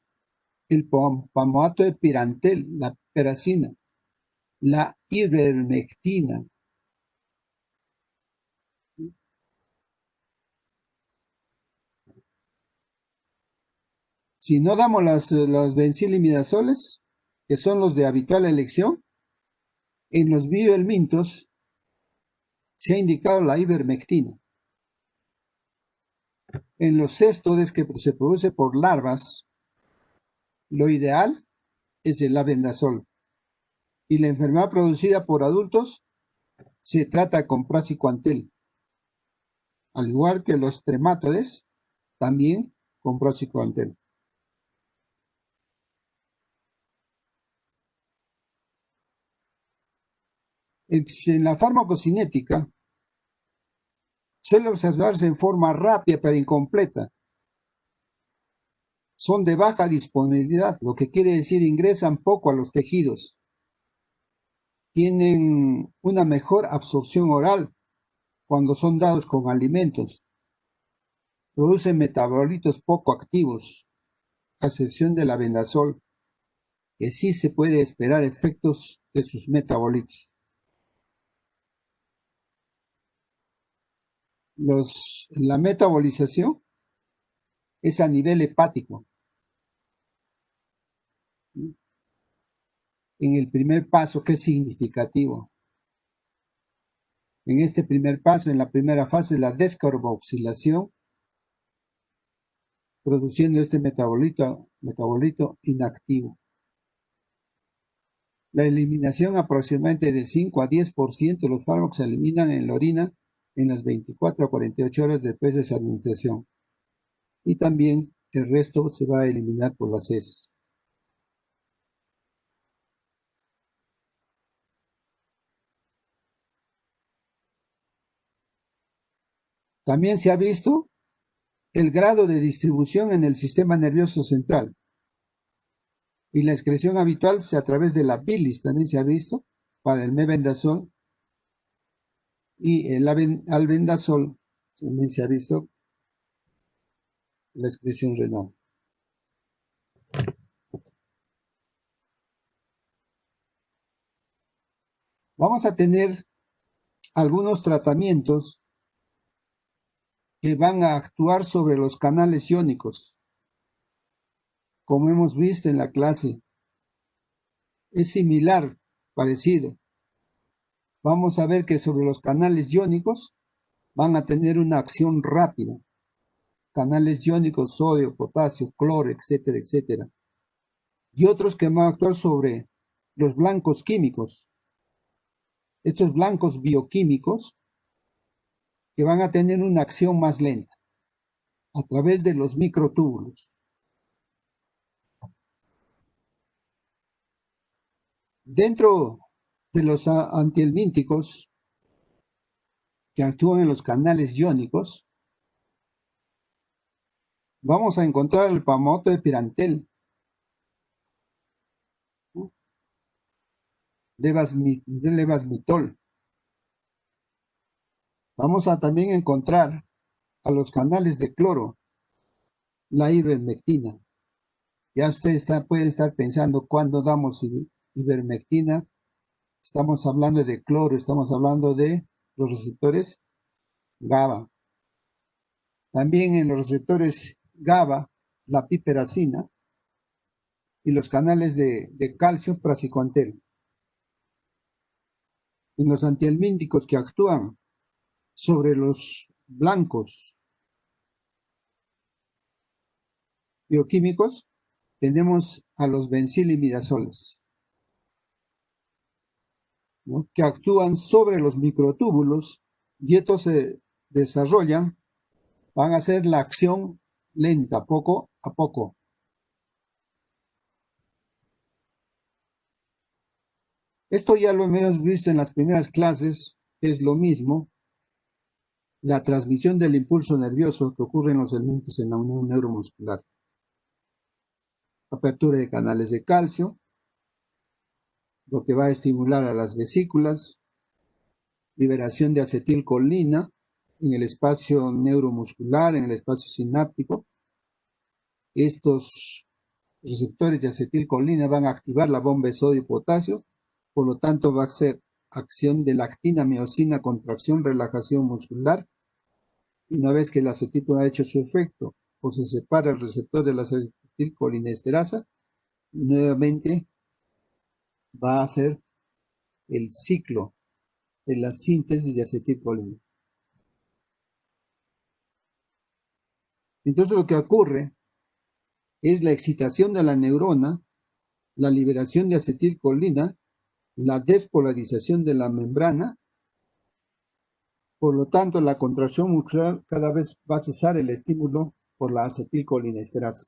el pamato de pirantel, la peracina, la ivermectina. Si no damos los benzilimidazoles, que son los de habitual elección, en los biohelmintos se ha indicado la ivermectina. En los céstodes que se produce por larvas, lo ideal es el albendazol. Y la enfermedad producida por adultos se trata con praziquantel. Al igual que los tremátodes, también con praziquantel. En la farmacocinética suele observarse en forma rápida pero incompleta. Son de baja disponibilidad, lo que quiere decir ingresan poco a los tejidos. tienen una mejor absorción oral cuando son dados con alimentos. Producen metabolitos poco activos, a excepción del albendazol, que sí se puede esperar efectos de sus metabolitos. La metabolización es a nivel hepático. En el primer paso, que es significativo. En este primer paso, en la primera fase, la descarboxilación, produciendo este metabolito inactivo. La eliminación aproximadamente de 5 a 10% de los fármacos se eliminan en la orina en las 24 a 48 horas después de su administración. Y también el resto se va a eliminar por las heces. También se ha visto el grado de distribución en el sistema nervioso central. Y la excreción habitual a través de la bilis también se ha visto para el mebendazol y el albendazol también se ha visto la excreción renal. Vamos a tener algunos tratamientos que van a actuar sobre los canales iónicos. Como hemos visto en la clase, es similar, parecido. Vamos a ver que sobre los canales iónicos van a tener una acción rápida. Canales iónicos, sodio, potasio, cloro, etcétera, etcétera. Y otros que van a actuar sobre los blancos químicos. Estos blancos bioquímicos que van a tener una acción más lenta a través de los microtúbulos. Dentro de los antihelmínticos que actúan en los canales iónicos, vamos a encontrar el palmoto de pirantel, levasmitol. Vamos a también encontrar a los canales de cloro, la ivermectina. Ya usted puede estar pensando cuando damos ivermectina, estamos hablando de cloro, estamos hablando de los receptores GABA. También en los receptores GABA, la piperacina y los canales de calcio praziquantel. En los antihelmínticos que actúan sobre los blancos bioquímicos, tenemos a los benzilimidazoles, ¿no?, que actúan sobre los microtúbulos y estos se desarrollan, van a hacer la acción lenta, poco a poco. Esto ya lo hemos visto en las primeras clases, es lo mismo, la transmisión del impulso nervioso que ocurre en los elementos en la unión neuromuscular. Apertura de canales de calcio, lo que va a estimular a las vesículas, liberación de acetilcolina en el espacio neuromuscular, en el espacio sináptico. Estos receptores de acetilcolina van a activar la bomba de sodio y potasio, por lo tanto va a ser acción de lactina, miosina, contracción, relajación muscular. Y una vez que el acetilcolina ha hecho su efecto o se separa el receptor de la acetilcolinesterasa, nuevamente va a hacer el ciclo de la síntesis de acetilcolina. Entonces lo que ocurre es la excitación de la neurona, la liberación de acetilcolina, la despolarización de la membrana. Por lo tanto, la contracción muscular cada vez va a cesar el estímulo por la acetilcolinesterasa,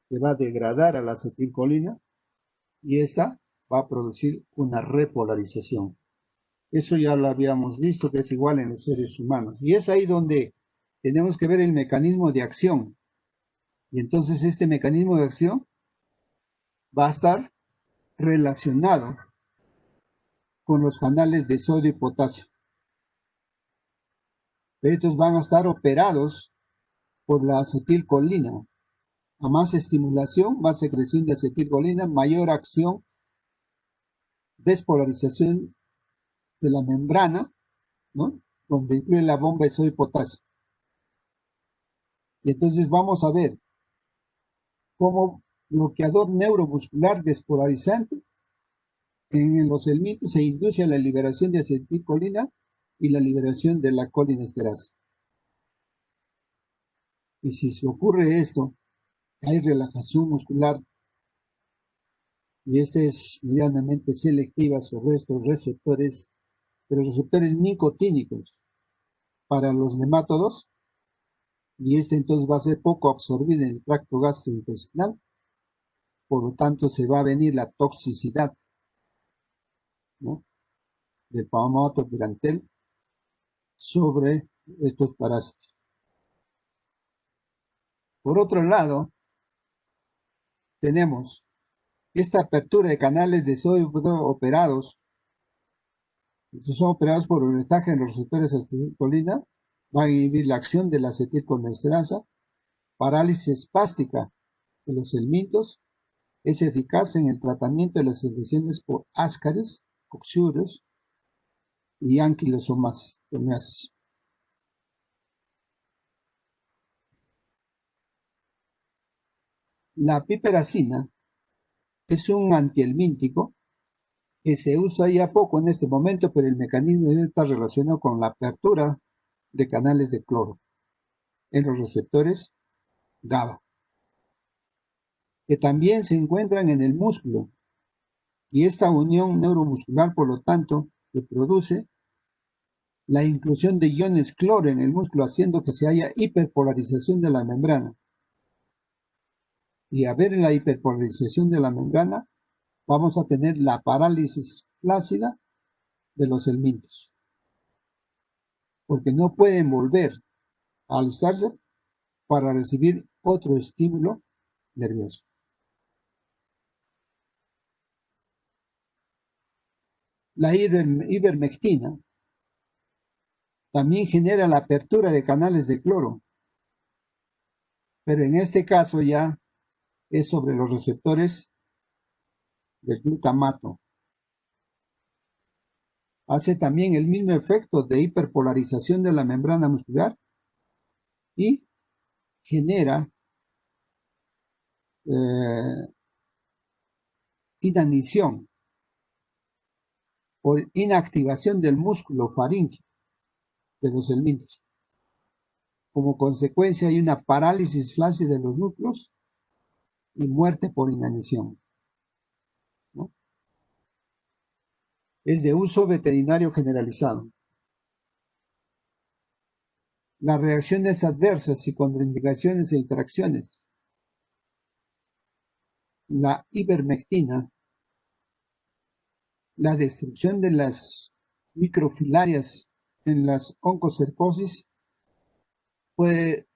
que va a degradar a la acetilcolina y esta va a producir una repolarización. Eso ya lo habíamos visto, que es igual en los seres humanos. Y es ahí donde tenemos que ver el mecanismo de acción. Y entonces este mecanismo de acción va a estar relacionado con los canales de sodio y potasio. Estos van a estar operados por la acetilcolina. A más estimulación, más secreción de acetilcolina, mayor acción, despolarización de la membrana, ¿no? Donde incluye la bomba de sodio y potasio. Y entonces vamos a ver cómo bloqueador neuromuscular despolarizante en los helmintos se induce a la liberación de acetilcolina y la liberación de la colinesterasa. Y si se ocurre esto, hay relajación muscular y esta es medianamente selectiva sobre estos receptores, pero receptores nicotínicos para los nemátodos, y este entonces va a ser poco absorbido en el tracto gastrointestinal, por lo tanto se va a venir la toxicidad, ¿no?, del palmatopirantel sobre estos parásitos. Por otro lado, tenemos esta apertura de canales de sodio operados. Estos son operados por ventaja en los receptores de acetilcolina, van a inhibir la acción de la acetilcolinesterasa, parálisis espástica de los helmintos, es eficaz en el tratamiento de las infecciones por ascaris, coxiuros y anquilosomiasis. La piperacina es un antihelmíntico que se usa ya poco en este momento, pero el mecanismo está relacionado con la apertura de canales de cloro en los receptores GABA, que también se encuentran en el músculo, y esta unión neuromuscular, por lo tanto, que produce la inclusión de iones cloro en el músculo, haciendo que se haya hiperpolarización de la membrana. Y a ver la hiperpolarización de la membrana, vamos a tener la parálisis flácida de los helmintos, porque no pueden volver a alistarse para recibir otro estímulo nervioso. La ivermectina también genera la apertura de canales de cloro, pero en este caso ya es sobre los receptores del glutamato. Hace también el mismo efecto de hiperpolarización de la membrana muscular y genera inanición o inactivación del músculo faríngeo de los helmintos. Como consecuencia hay una parálisis flácida de los núcleos y muerte por inanición, ¿no? Es de uso veterinario generalizado. Las reacciones adversas y contraindicaciones e interacciones. La ivermectina, la destrucción de las microfilarias en las oncocercosis puede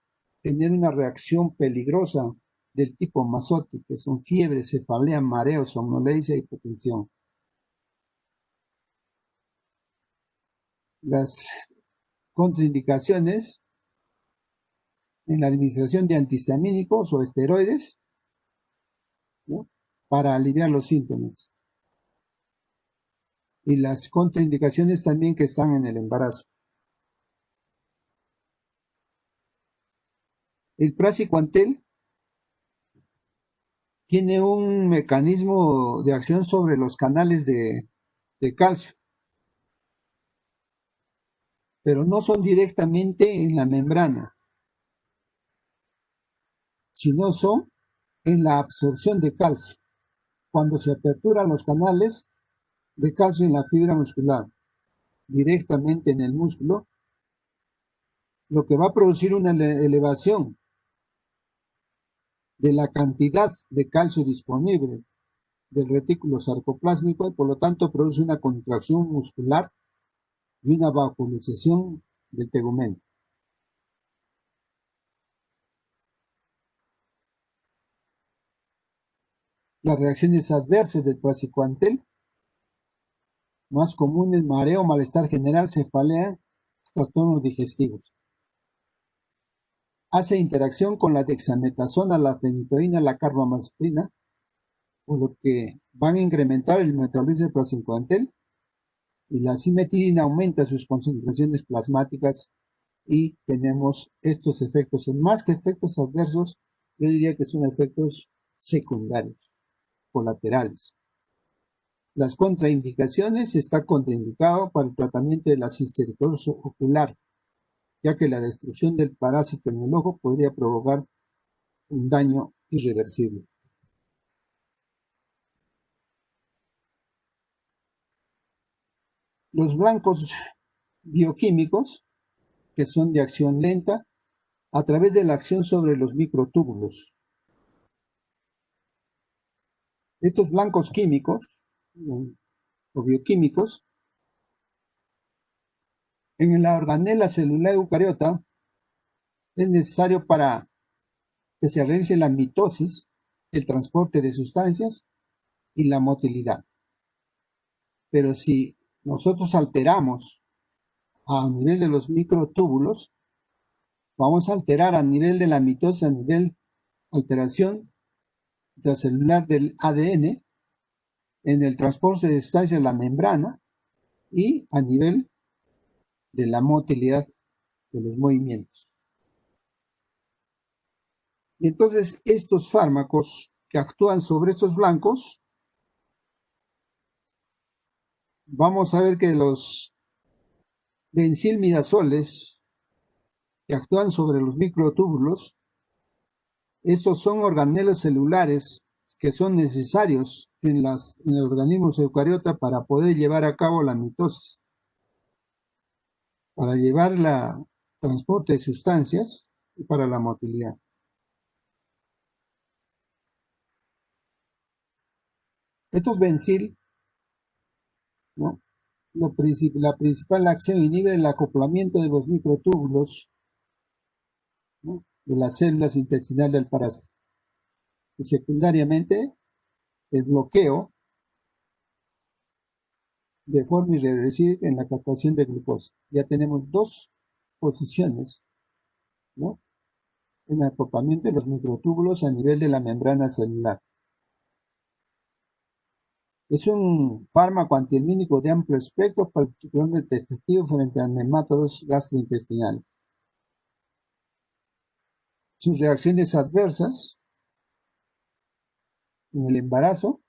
tener una reacción peligrosa del tipo Masotti, que son fiebre, cefalea, mareo, somnolencia y hipotensión. Las contraindicaciones en la administración de antihistamínicos o esteroides, ¿no?, para aliviar los síntomas. Y las contraindicaciones también que están en el embarazo. El praziquantel tiene un mecanismo de acción sobre los canales de calcio, pero no son directamente en la membrana, sino son en la absorción de calcio, cuando se aperturan los canales de calcio en la fibra muscular directamente en el músculo, lo que va a producir una elevación de la cantidad de calcio disponible del retículo sarcoplásmico y por lo tanto produce una contracción muscular y una vacuolización del tegumento. Las reacciones adversas del praziquantel, Más comunes: mareo, malestar general, cefalea, trastornos digestivos. Hace interacción con la dexametasona, la fenitoína, la carbamazepina, por lo que van a incrementar el metabolismo del praziquantel, y la cimetidina aumenta sus concentraciones plasmáticas y tenemos estos efectos. Más que efectos adversos, yo diría que son efectos secundarios, colaterales. Las contraindicaciones: está contraindicado para el tratamiento de la cisticercosis ocular, ya que la destrucción del parásito en el ojo podría provocar un daño irreversible. Los blancos bioquímicos, que son de acción lenta, a través de la acción sobre los microtúbulos. Estos blancos químicos o bioquímicos, en la organela celular eucariota, es necesario para que se realice la mitosis, el transporte de sustancias y la motilidad. Pero si nosotros alteramos a nivel de los microtúbulos, vamos a alterar a nivel de la mitosis, a nivel alteración intracelular del ADN, en el transporte de sustancias en la membrana y a nivel de la motilidad de los movimientos. Y entonces estos fármacos que actúan sobre estos blancos, vamos a ver que los benzilmidazoles que actúan sobre los microtúbulos, estos son organelos celulares que son necesarios en el organismo eucariota para poder llevar a cabo la mitosis, para llevar el transporte de sustancias y para la motilidad. Estos benzil, ¿no? La principal acción inhibe el acoplamiento de los microtúbulos, ¿no?, de las células intestinales del parásito. Y secundariamente, el bloqueo de forma irreversible en la captación de glucosa. Ya tenemos dos posiciones, ¿no?, en el acoplamiento de los microtúbulos a nivel de la membrana celular. Es un fármaco antihelmínico de amplio espectro, particularmente efectivo frente a nematodos gastrointestinales. Sus reacciones adversas en el embarazo,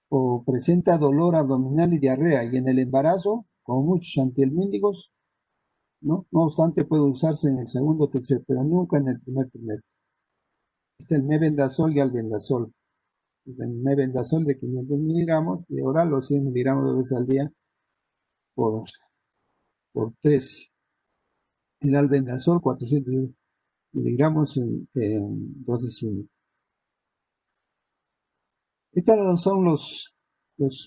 o presenta dolor abdominal y diarrea, y en el embarazo, como muchos antihelmínicos, ¿no? No obstante, puede usarse en el segundo o tercer, pero nunca en el primer trimestre. Está el mebendazol y albendazol. El mebendazol de 500 miligramos de oral o 100 miligramos 2 veces al día por 3. El albendazol 400 miligramos en dosis única. Estos son los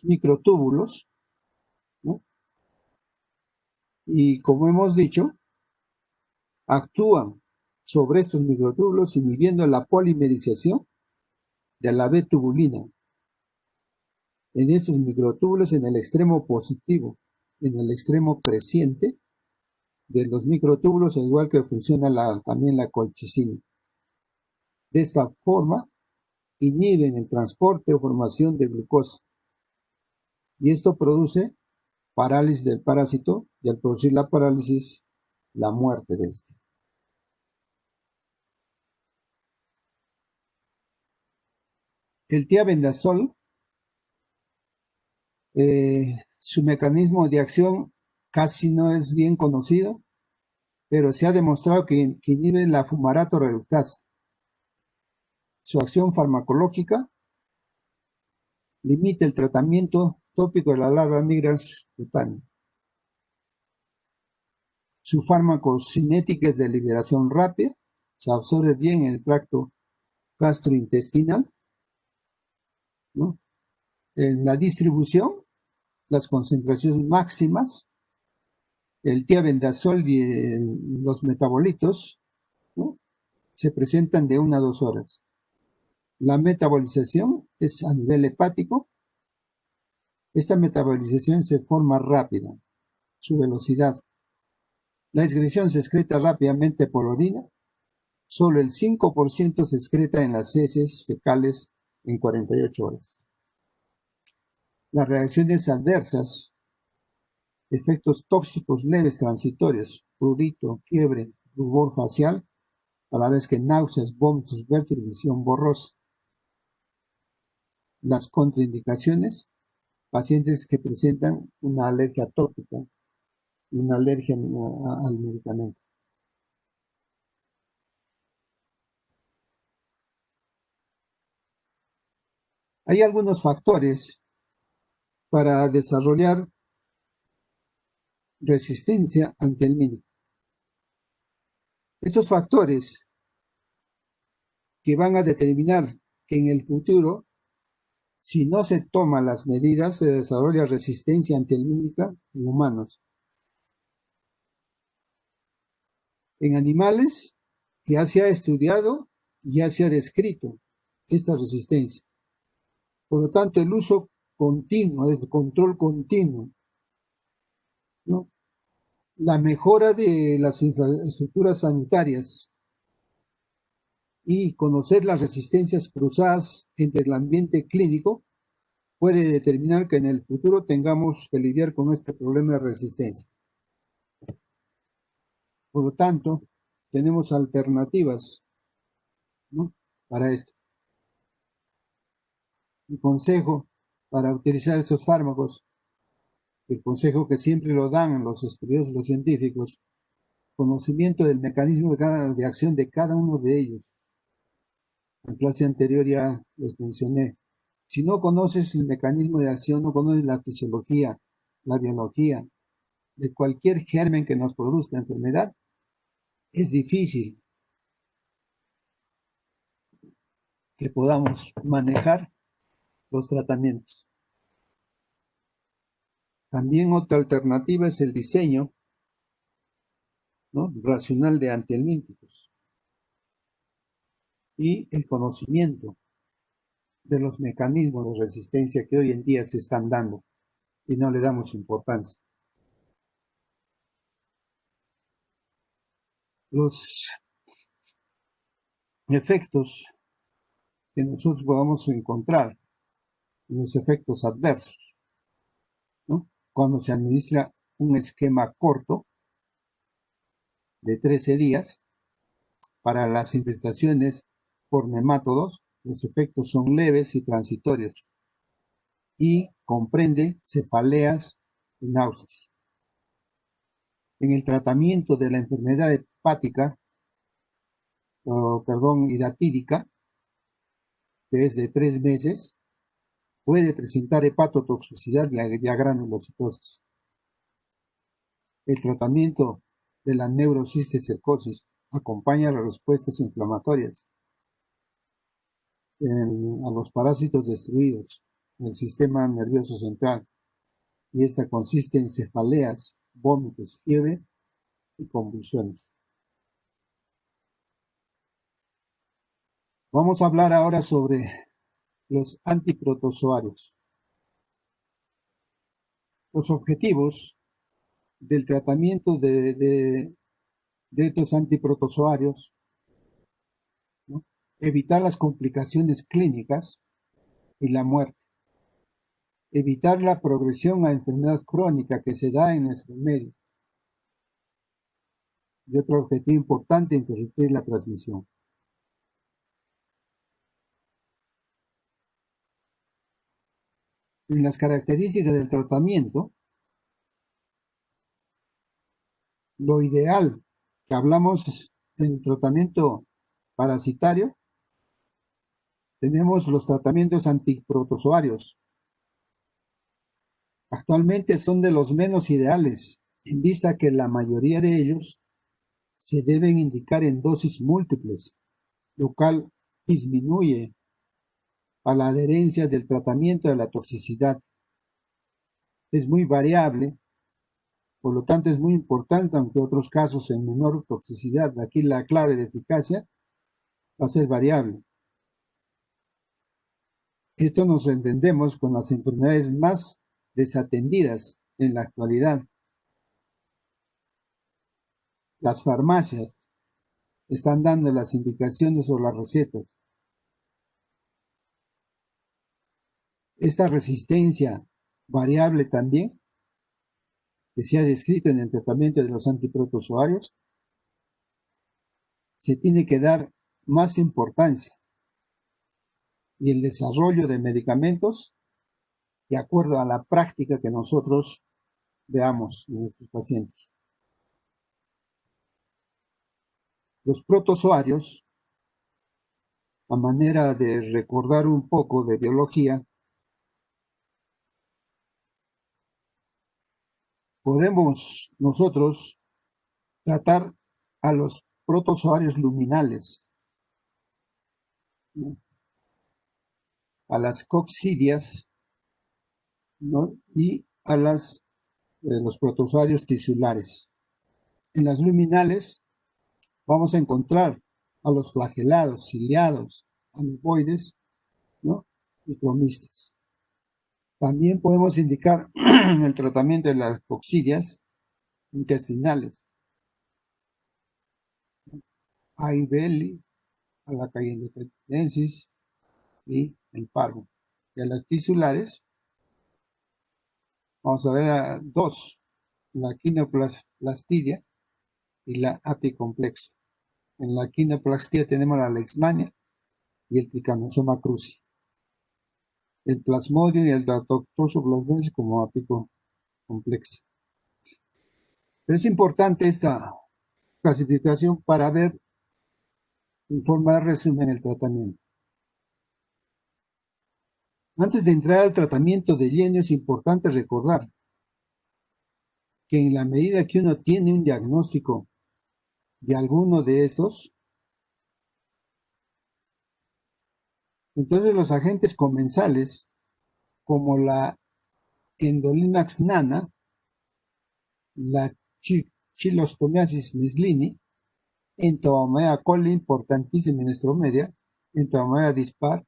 microtúbulos, ¿no? Y como hemos dicho, actúan sobre estos microtúbulos inhibiendo la polimerización de la B-tubulina en estos microtúbulos en el extremo positivo, en el extremo creciente de los microtúbulos, al igual que funciona también la colchicina. De esta forma, inhiben el transporte o formación de glucosa, y esto produce parálisis del parásito, y al producir la parálisis, la muerte de este. El tiabendazol, su mecanismo de acción casi no es bien conocido, pero se ha demostrado que inhibe la fumarato reductasa. Su acción farmacológica limita el tratamiento tópico de la larva migrans cutánea. Su farmacocinética es de liberación rápida, se absorbe bien en el tracto gastrointestinal, ¿no? En la distribución, las concentraciones máximas, el tiabendazol y los metabolitos, ¿no?, se presentan de 1 a 2 horas. La metabolización es a nivel hepático. Esta metabolización se forma rápida, su velocidad. La excreción se excreta rápidamente por orina. Solo el 5% se excreta en las heces fecales en 48 horas. Las reacciones adversas, efectos tóxicos leves transitorios, prurito, fiebre, rubor facial, a la vez que náuseas, vómitos, vértigo y visión borrosa. Las contraindicaciones, pacientes que presentan una alergia atópica y una alergia al medicamento. Hay algunos factores para desarrollar resistencia ante el mínimo. Estos factores que van a determinar que en el futuro, si no se toman las medidas, se desarrolla resistencia antihelmíntica en humanos. En animales ya se ha estudiado, ya se ha descrito esta resistencia. Por lo tanto, el uso continuo, el control continuo, ¿no? La mejora de las infraestructuras sanitarias y conocer las resistencias cruzadas entre el ambiente clínico puede determinar que en el futuro tengamos que lidiar con este problema de resistencia. Por lo tanto, tenemos alternativas, ¿no?, para esto. El consejo para utilizar estos fármacos, el consejo que siempre lo dan los estudiosos, los científicos, conocimiento del mecanismo de acción de cada uno de ellos. En la clase anterior ya les mencioné. Si no conoces el mecanismo de acción, no conoces la fisiología, la biología de cualquier germen que nos produzca enfermedad, es difícil que podamos manejar los tratamientos. También otra alternativa es el diseño, ¿no?, racional de antihelmínticos y el conocimiento de los mecanismos de resistencia que hoy en día se están dando y no le damos importancia. Los efectos que nosotros podamos encontrar, los efectos adversos, ¿no?, cuando se administra un esquema corto de 13 días para las infestaciones por nemátodos, los efectos son leves y transitorios y comprende cefaleas y náuseas. En el tratamiento de la enfermedad hepática, hidatídica, que es de 3 meses, puede presentar hepatotoxicidad y granulocitosis. El tratamiento de la neurocisticercosis acompaña las respuestas inflamatorias a los parásitos destruidos en el sistema nervioso central, y esta consiste en cefaleas, vómitos, fiebre y convulsiones. Vamos a hablar ahora sobre los antiprotozoarios. Los objetivos del tratamiento de estos antiprotozoarios, ¿no?, evitar las complicaciones clínicas y la muerte, evitar la progresión a enfermedad crónica que se da en nuestro medio. Y otro objetivo importante, interrumpir la transmisión. En las características del tratamiento, lo ideal que hablamos en el tratamiento parasitario, tenemos los tratamientos antiprotozoarios. Actualmente son de los menos ideales, en vista que la mayoría de ellos se deben indicar en dosis múltiples, lo cual disminuye a la adherencia del tratamiento de la toxicidad. Es muy variable, por lo tanto es muy importante, aunque otros casos en menor toxicidad. Aquí la clave de eficacia va a ser variable. Esto nos entendemos con las enfermedades más desatendidas en la actualidad. Las farmacias están dando las indicaciones o las recetas. Esta resistencia variable también, que se ha descrito en el tratamiento de los antiprotozoarios, se tiene que dar más importancia y el desarrollo de medicamentos de acuerdo a la práctica que nosotros veamos en nuestros pacientes. Los protozoarios, a manera de recordar un poco de biología, podemos nosotros tratar a los protozoarios luminales, ¿no?, a las coccidias, ¿no?, y a los protozoarios tisulares. En las luminales vamos a encontrar a los flagelados, ciliados, amoeboides, ¿no?, y cromistas. También podemos indicar el tratamiento de las coccidias intestinales, A. belli, a la cayensis y el parvo. Y a las tisulares vamos a ver a dos, la quinoplastidia y la apicomplexa. En la quinoplastidia tenemos la leishmania y el Trypanosoma cruzi. El plasmodium y el Toxoplasmosis como apicomplexa. Pero es importante esta clasificación para ver en forma de resumen el tratamiento. Antes de entrar al tratamiento de lleno es importante recordar que en la medida que uno tiene un diagnóstico de alguno de estos, entonces los agentes comensales como la Endolimax nana, la Chilostomiasis meslini, Entomomea coli, importantísima en nuestro media, Entomomea dispar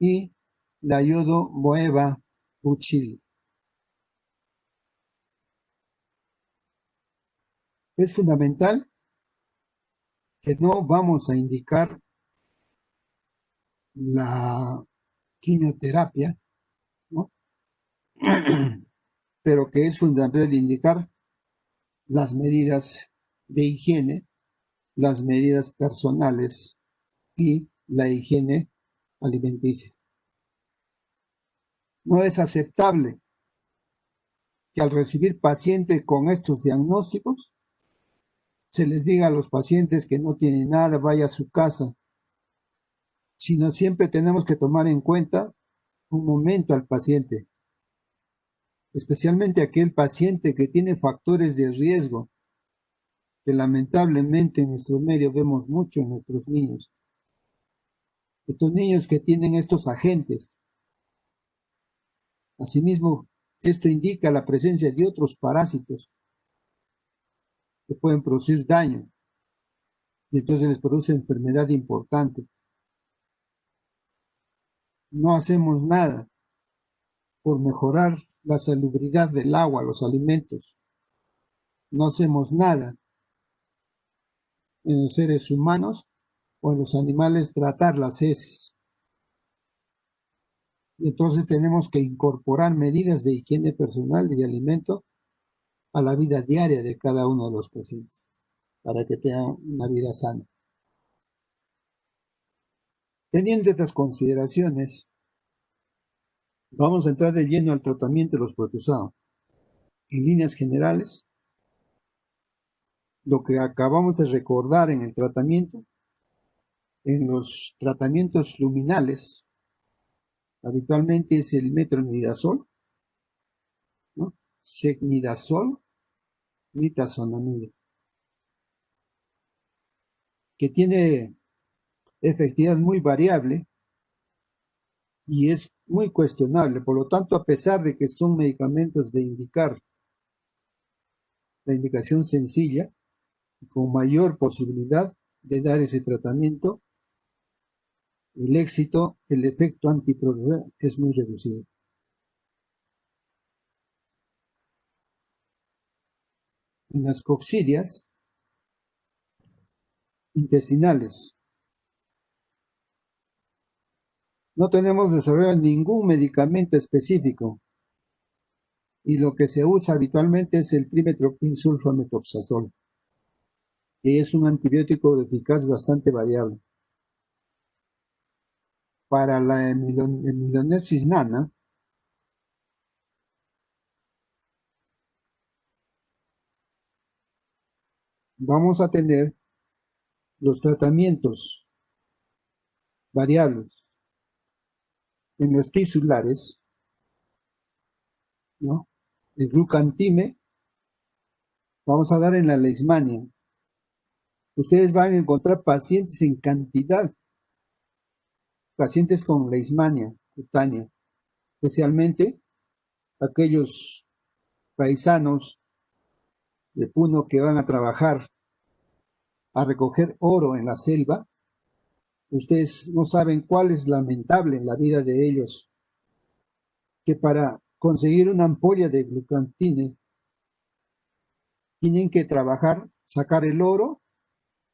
y la Iodomoeba buchili. Es fundamental que no vamos a indicar la quimioterapia, ¿no?, pero que es fundamental indicar las medidas de higiene, las medidas personales y la higiene alimenticia. No es aceptable que al recibir pacientes con estos diagnósticos se les diga a los pacientes que no tienen nada, vaya a su casa, sino siempre tenemos que tomar en cuenta un momento al paciente, especialmente aquel paciente que tiene factores de riesgo, que lamentablemente en nuestro medio vemos mucho en nuestros niños. Estos niños que tienen estos agentes. Asimismo, esto indica la presencia de otros parásitos que pueden producir daño y entonces les produce enfermedad importante. No hacemos nada por mejorar la salubridad del agua, los alimentos. No hacemos nada en los seres humanos o en los animales tratar las heces. Y entonces tenemos que incorporar medidas de higiene personal y de alimento a la vida diaria de cada uno de los pacientes para que tengan una vida sana. Teniendo estas consideraciones, vamos a entrar de lleno al tratamiento de los protozoarios. En líneas generales, lo que acabamos de recordar en el tratamiento, en los tratamientos luminales, habitualmente es el metronidazol, ¿no?, secnidazol, nitazolamida, que tiene efectividad muy variable y es muy cuestionable. Por lo tanto, a pesar de que son medicamentos de indicar la indicación sencilla, con mayor posibilidad de dar ese tratamiento, el éxito, el efecto antiprotozoal es muy reducido. en las coccidias intestinales. No tenemos desarrollado ningún medicamento específico y lo que se usa habitualmente es el trimetoprim-sulfamethoxazol, que es un antibiótico eficaz bastante variable. Para la hemiloneurosis nana, vamos a tener los tratamientos variables en los tisulares, ¿no? El glucantime, vamos a dar en la leishmania. Ustedes van a encontrar pacientes en cantidad, pacientes con leishmania cutánea, especialmente aquellos paisanos de Puno que van a trabajar a recoger oro en la selva. Ustedes no saben cuál es lamentable en la vida de ellos, que para conseguir una ampolla de glucantine tienen que trabajar, sacar el oro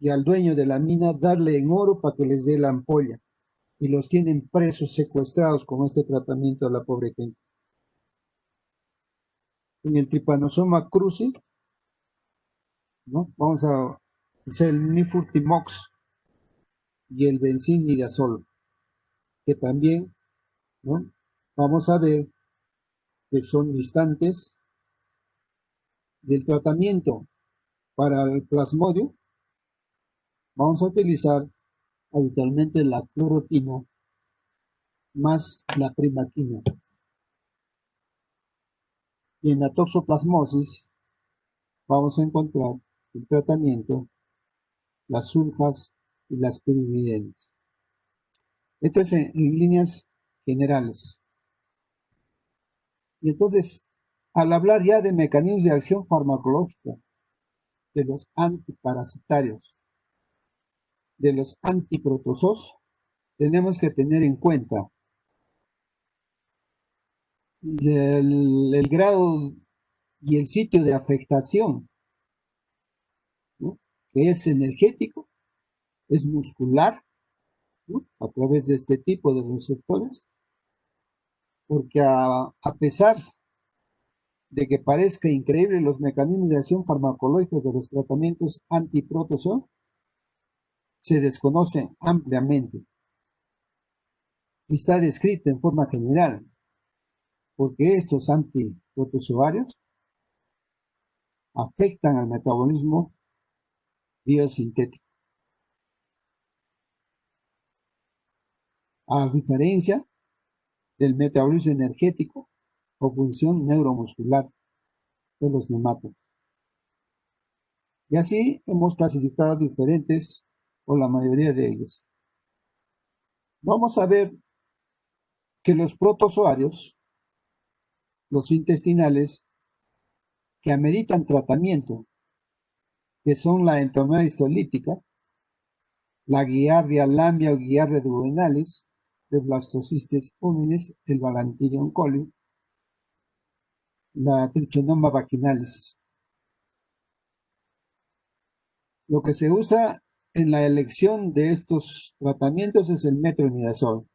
y al dueño de la mina darle en oro para que les dé la ampolla. Y los tienen presos, secuestrados con este tratamiento a la pobre gente. En el Trypanosoma cruzi, ¿no? Vamos a hacer el nifurtimox y el benzinidazol, que también, ¿no? Vamos a ver que son distantes del tratamiento para el plasmodio. Vamos a utilizar habitualmente la cloroquina más la primaquina. Y en la toxoplasmosis vamos a encontrar el tratamiento, las sulfas y las pirimidenas. Esto es en líneas generales. Y entonces, al hablar ya de mecanismos de acción farmacológica, de los antiparasitarios, de los antiprotozoos, tenemos que tener en cuenta el grado y el sitio de afectación, ¿no? Que es energético, es muscular, ¿no? A través de este tipo de receptores, porque a pesar de que parezca increíble los mecanismos de acción farmacológicos de los tratamientos antiprotozoos, se desconoce ampliamente. Está descrito en forma general, porque estos antiprotozoarios afectan al metabolismo biosintético. A diferencia del metabolismo energético o función neuromuscular de los nemátodos. Y así hemos clasificado diferentes, o la mayoría de ellos. Vamos a ver que los protozoarios, los intestinales, que ameritan tratamiento, que son la entomología histolítica, la Giardia lambia o Giardia duodenalis, de Blastocystis hominis, el Balantidium coli, la Trichonoma vaginalis. Lo que se usa en la elección de estos tratamientos es el metronidazol,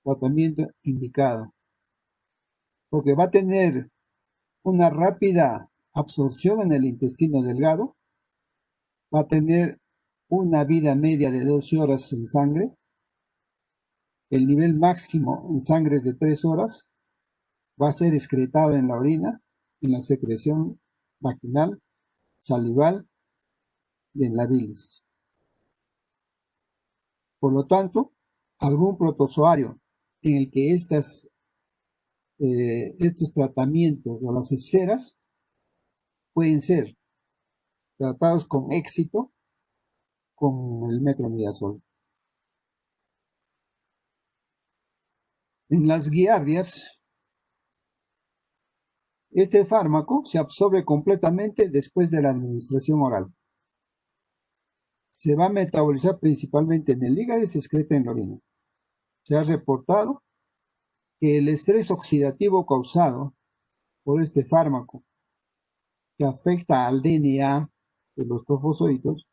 tratamiento indicado, porque va a tener una rápida absorción en el intestino delgado, va a tener una vida media de 12 horas en sangre, el nivel máximo en sangre es de 3 horas, va a ser excretado en la orina, en la secreción vaginal, salival y en la bilis. Por lo tanto, algún protozoario en el que estos tratamientos o las esferas pueden ser tratados con éxito con el metronidazol. En las giardias, este fármaco se absorbe completamente después de la administración oral. Se va a metabolizar principalmente en el hígado y se excreta en la orina. Se ha reportado que el estrés oxidativo causado por este fármaco que afecta al DNA de los trofosóitos,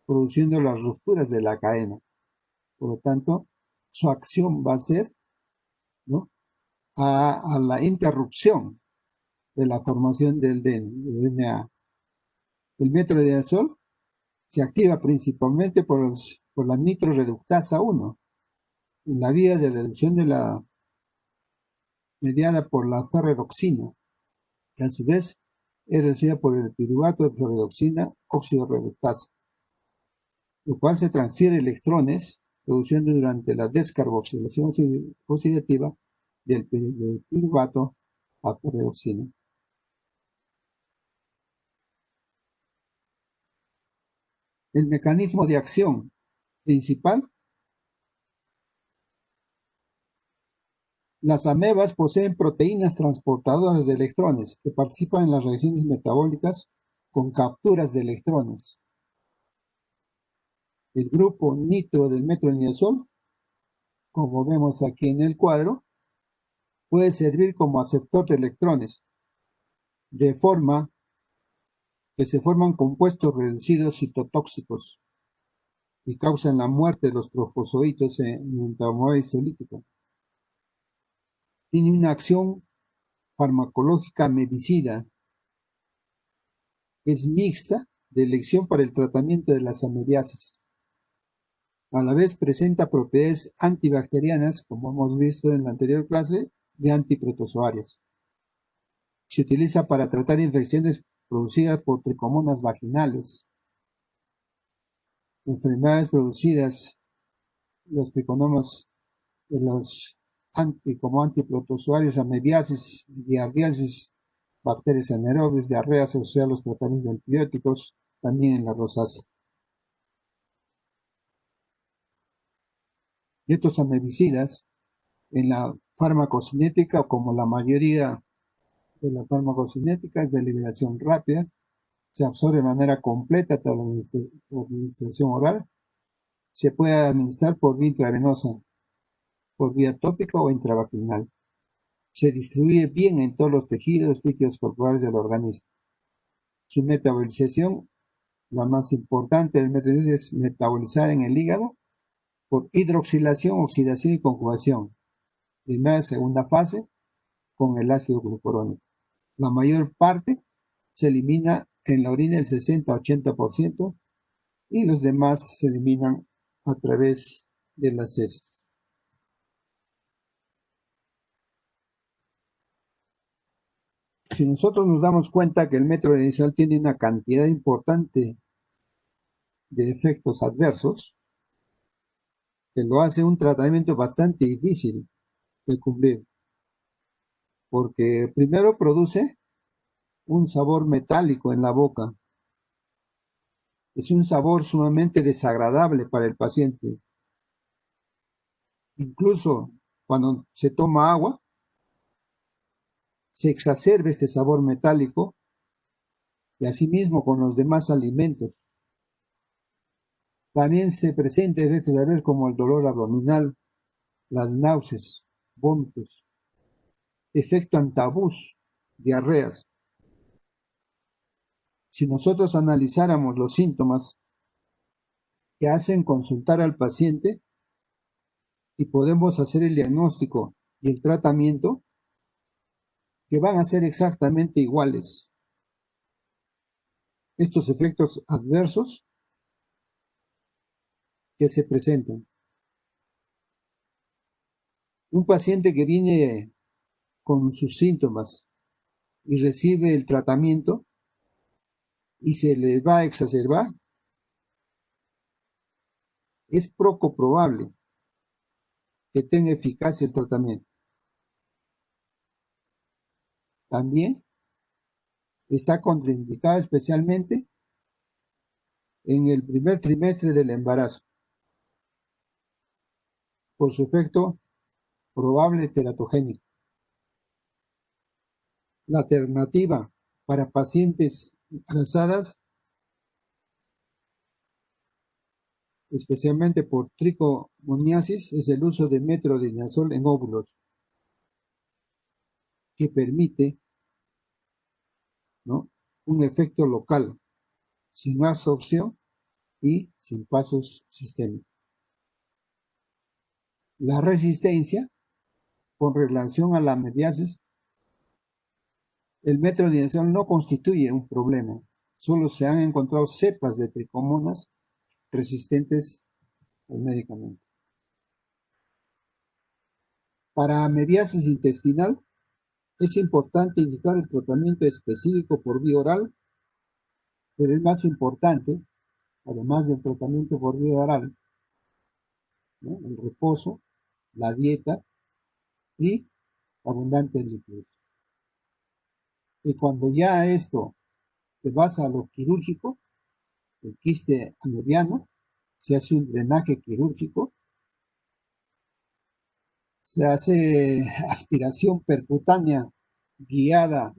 produciendo las rupturas de la cadena. Por lo tanto, su acción va a ser, ¿no?, a la interrupción de la formación del DNA. El metronidazol se activa principalmente por la nitroreductasa 1, en la vía de reducción de la mediada por la ferredoxina, que a su vez es reducida por el piruvato de ferredoxina óxido reductasa, lo cual se transfiere electrones, produciendo durante la descarboxilación oxidativa del piruvato a ferredoxina. El mecanismo de acción principal: las amebas poseen proteínas transportadoras de electrones que participan en las reacciones metabólicas con capturas de electrones. El grupo nitro del metronidazol, como vemos aquí en el cuadro, puede servir como aceptor de electrones, de forma que se forman compuestos reducidos citotóxicos y causan la muerte de los trofosóitos en el metabolismo líquido. Tiene una acción farmacológica medicida, es mixta, de elección para el tratamiento de las amebiasis. A la vez presenta propiedades antibacterianas, como hemos visto en la anterior clase, y antiprotozoarias. Se utiliza para tratar infecciones producidas por tricomonas vaginales, enfermedades producidas los tricomonas de los como antiprotozoarios, amebiasis, giardiasis, bacterias anaerobias, diarreas asociadas a los tratamientos de antibióticos, también en la rosácea. Y estos amebicidas, en la farmacocinética, como la mayoría de la farmacocinética, es de liberación rápida, se absorbe de manera completa tras la administración oral, se puede administrar por vía intravenosa, por vía tópica o intravaginal. Se distribuye bien en todos los tejidos líquidos corporales del organismo. Su metabolización, la más importante del metronidazol, es metabolizar en el hígado por hidroxilación, oxidación y conjugación. Primera y segunda fase con el ácido glucurónico. La mayor parte se elimina en la orina, el 60-80%, y los demás se eliminan a través de las heces. Si nosotros nos damos cuenta que el metronidazol tiene una cantidad importante de efectos adversos, que lo hace un tratamiento bastante difícil de cumplir, porque primero produce un sabor metálico en la boca. Es un sabor sumamente desagradable para el paciente. Incluso cuando se toma agua, se exacerba este sabor metálico, y asimismo con los demás alimentos. También se presenta efectos adversos como el dolor abdominal, las náuseas, vómitos, efecto antabús, diarreas. Si nosotros analizáramos los síntomas que hacen consultar al paciente y podemos hacer el diagnóstico y el tratamiento, que van a ser exactamente iguales. Estos efectos adversos que se presentan. Un paciente que viene con sus síntomas y recibe el tratamiento y se le va a exacerbar, es poco probable que tenga eficacia el tratamiento. También está contraindicado especialmente en el primer trimestre del embarazo, por su efecto probable teratogénico. La alternativa para pacientes embarazadas, especialmente por tricomoniasis, es el uso de metronidazol en óvulos, que permite, ¿no?, un efecto local, sin absorción y sin pasos sistémicos. La resistencia, con relación a la mediasis, el metronidazol no constituye un problema. Solo se han encontrado cepas de tricomonas resistentes al medicamento. Para mediasis intestinal, es importante indicar el tratamiento específico por vía oral, pero es más importante, además del tratamiento por vía oral, ¿no?, el reposo, la dieta y abundante líquidos. Y cuando ya esto se basa a lo quirúrgico, el quiste mediano, se hace un drenaje quirúrgico, se hace aspiración percutánea guiada.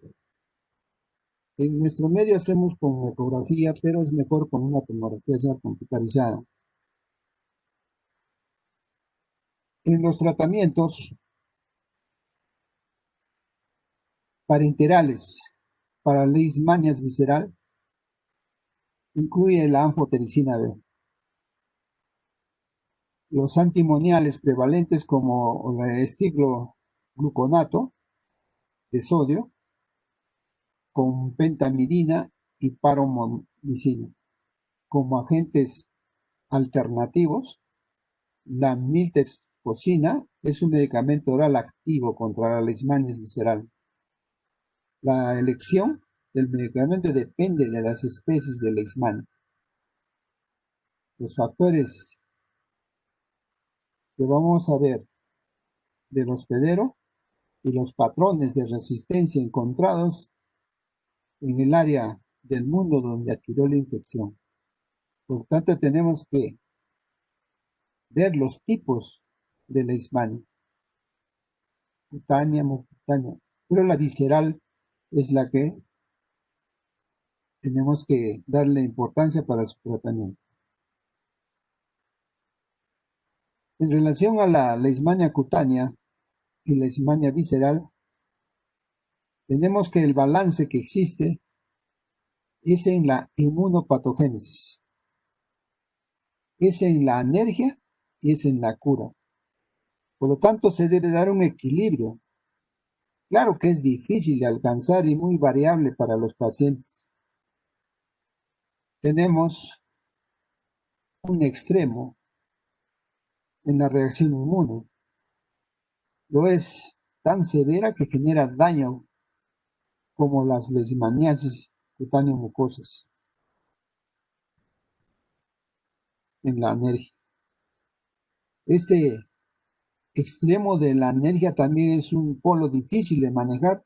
En nuestro medio hacemos con ecografía, pero es mejor con una tomografía ya computarizada. En los tratamientos parenterales para leishmanias visceral, incluye la anfotericina B. Los antimoniales prevalentes como el estiglo-gluconato de sodio con pentamidina y paromomicina. Como agentes alternativos, la miltefosina es un medicamento oral activo contra la leishmanias visceral. La elección del medicamento depende de las especies de leishmania. Los factores que vamos a ver del hospedero y los patrones de resistencia encontrados en el área del mundo donde adquirió la infección. Por tanto, tenemos que ver los tipos de leishmania, cutánea, mucocutánea, pero la visceral es la que tenemos que darle importancia para su tratamiento. En relación a la leishmania cutánea y leishmania visceral, tenemos que el balance que existe es en la inmunopatogénesis, es en la anergia y es en la cura. Por lo tanto, se debe dar un equilibrio. Claro que es difícil de alcanzar y muy variable para los pacientes. Tenemos un extremo en la reacción inmune. Lo es tan severa que genera daño como las leishmaniasis cutáneo-mucosas en la anergia. Este extremo de la anergia también es un polo difícil de manejar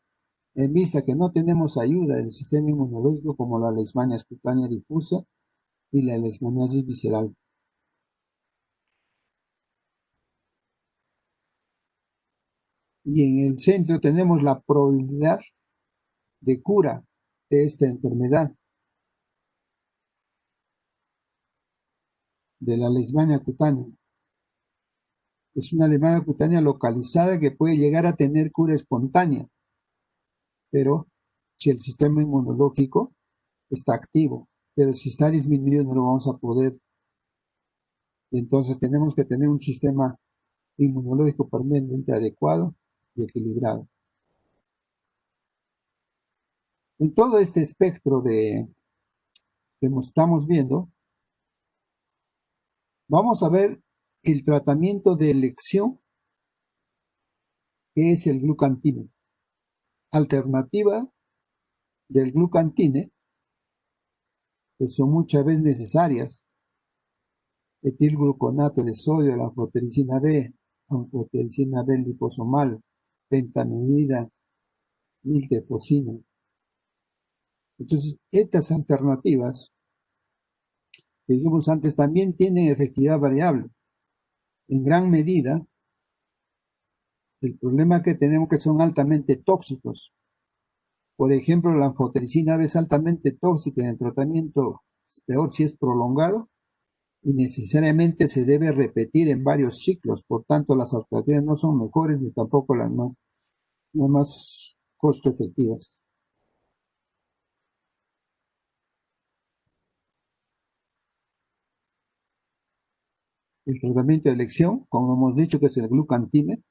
en vista que no tenemos ayuda del sistema inmunológico como la leishmaniasis cutánea difusa y la leishmaniasis visceral. Y en el centro tenemos la probabilidad de cura de esta enfermedad, de la leishmania cutánea. Es una leishmania cutánea localizada que puede llegar a tener cura espontánea, pero si el sistema inmunológico está activo, pero si está disminuido no lo vamos a poder. Entonces tenemos que tener un sistema inmunológico permanentemente adecuado y equilibrado. En todo este espectro que estamos viendo, vamos a ver el tratamiento de elección, que es el glucantine. Alternativa del glucantine, que son muchas veces necesarias: etilgluconato de sodio, la anfotericina B, anfotericina B liposomal, pentamidina, miltefosina. Entonces, estas alternativas que dijimos antes también tienen efectividad variable. En gran medida, el problema que tenemos que son altamente tóxicos. Por ejemplo, la anfotericina B es altamente tóxica en el tratamiento, es peor si es prolongado, y necesariamente se debe repetir en varios ciclos. Por tanto, las alternativas no son mejores ni tampoco las más costo efectivas. El tratamiento de elección, como hemos dicho que es el glucantimet,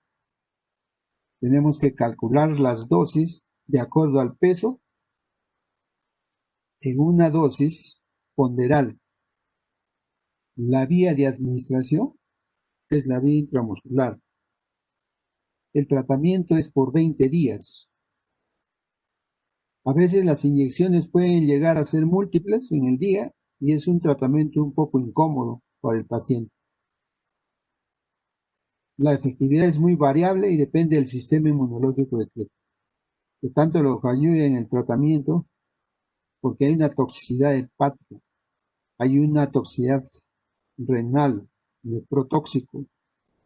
tenemos que calcular las dosis de acuerdo al peso en una dosis ponderal. La vía de administración es la vía intramuscular. El tratamiento es por 20 días. A veces las inyecciones pueden llegar a ser múltiples en el día y es un tratamiento un poco incómodo para el paciente. La efectividad es muy variable y depende del sistema inmunológico que tanto lo ayude en el tratamiento, porque hay una toxicidad hepática, hay una toxicidad renal, nefrotóxico,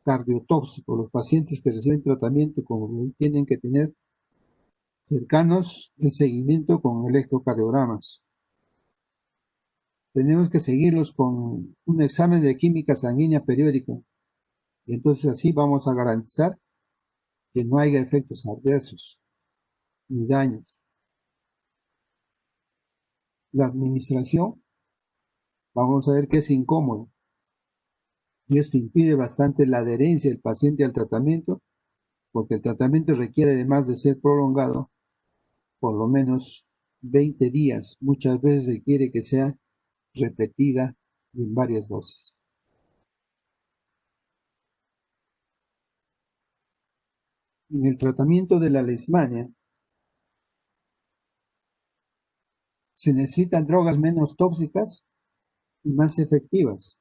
cardiotóxico. Los pacientes que reciben tratamiento como tienen que tener cercanos el seguimiento con electrocardiogramas. Tenemos que seguirlos con un examen de química sanguínea periódico y entonces así vamos a garantizar que no haya efectos adversos ni daños. La administración, vamos a ver que es incómodo y esto impide bastante la adherencia del paciente al tratamiento porque el tratamiento requiere, además de ser prolongado, por lo menos 20 días. Muchas veces requiere que sea repetida en varias dosis. En el tratamiento de la leishmania se necesitan drogas menos tóxicas y más efectivas.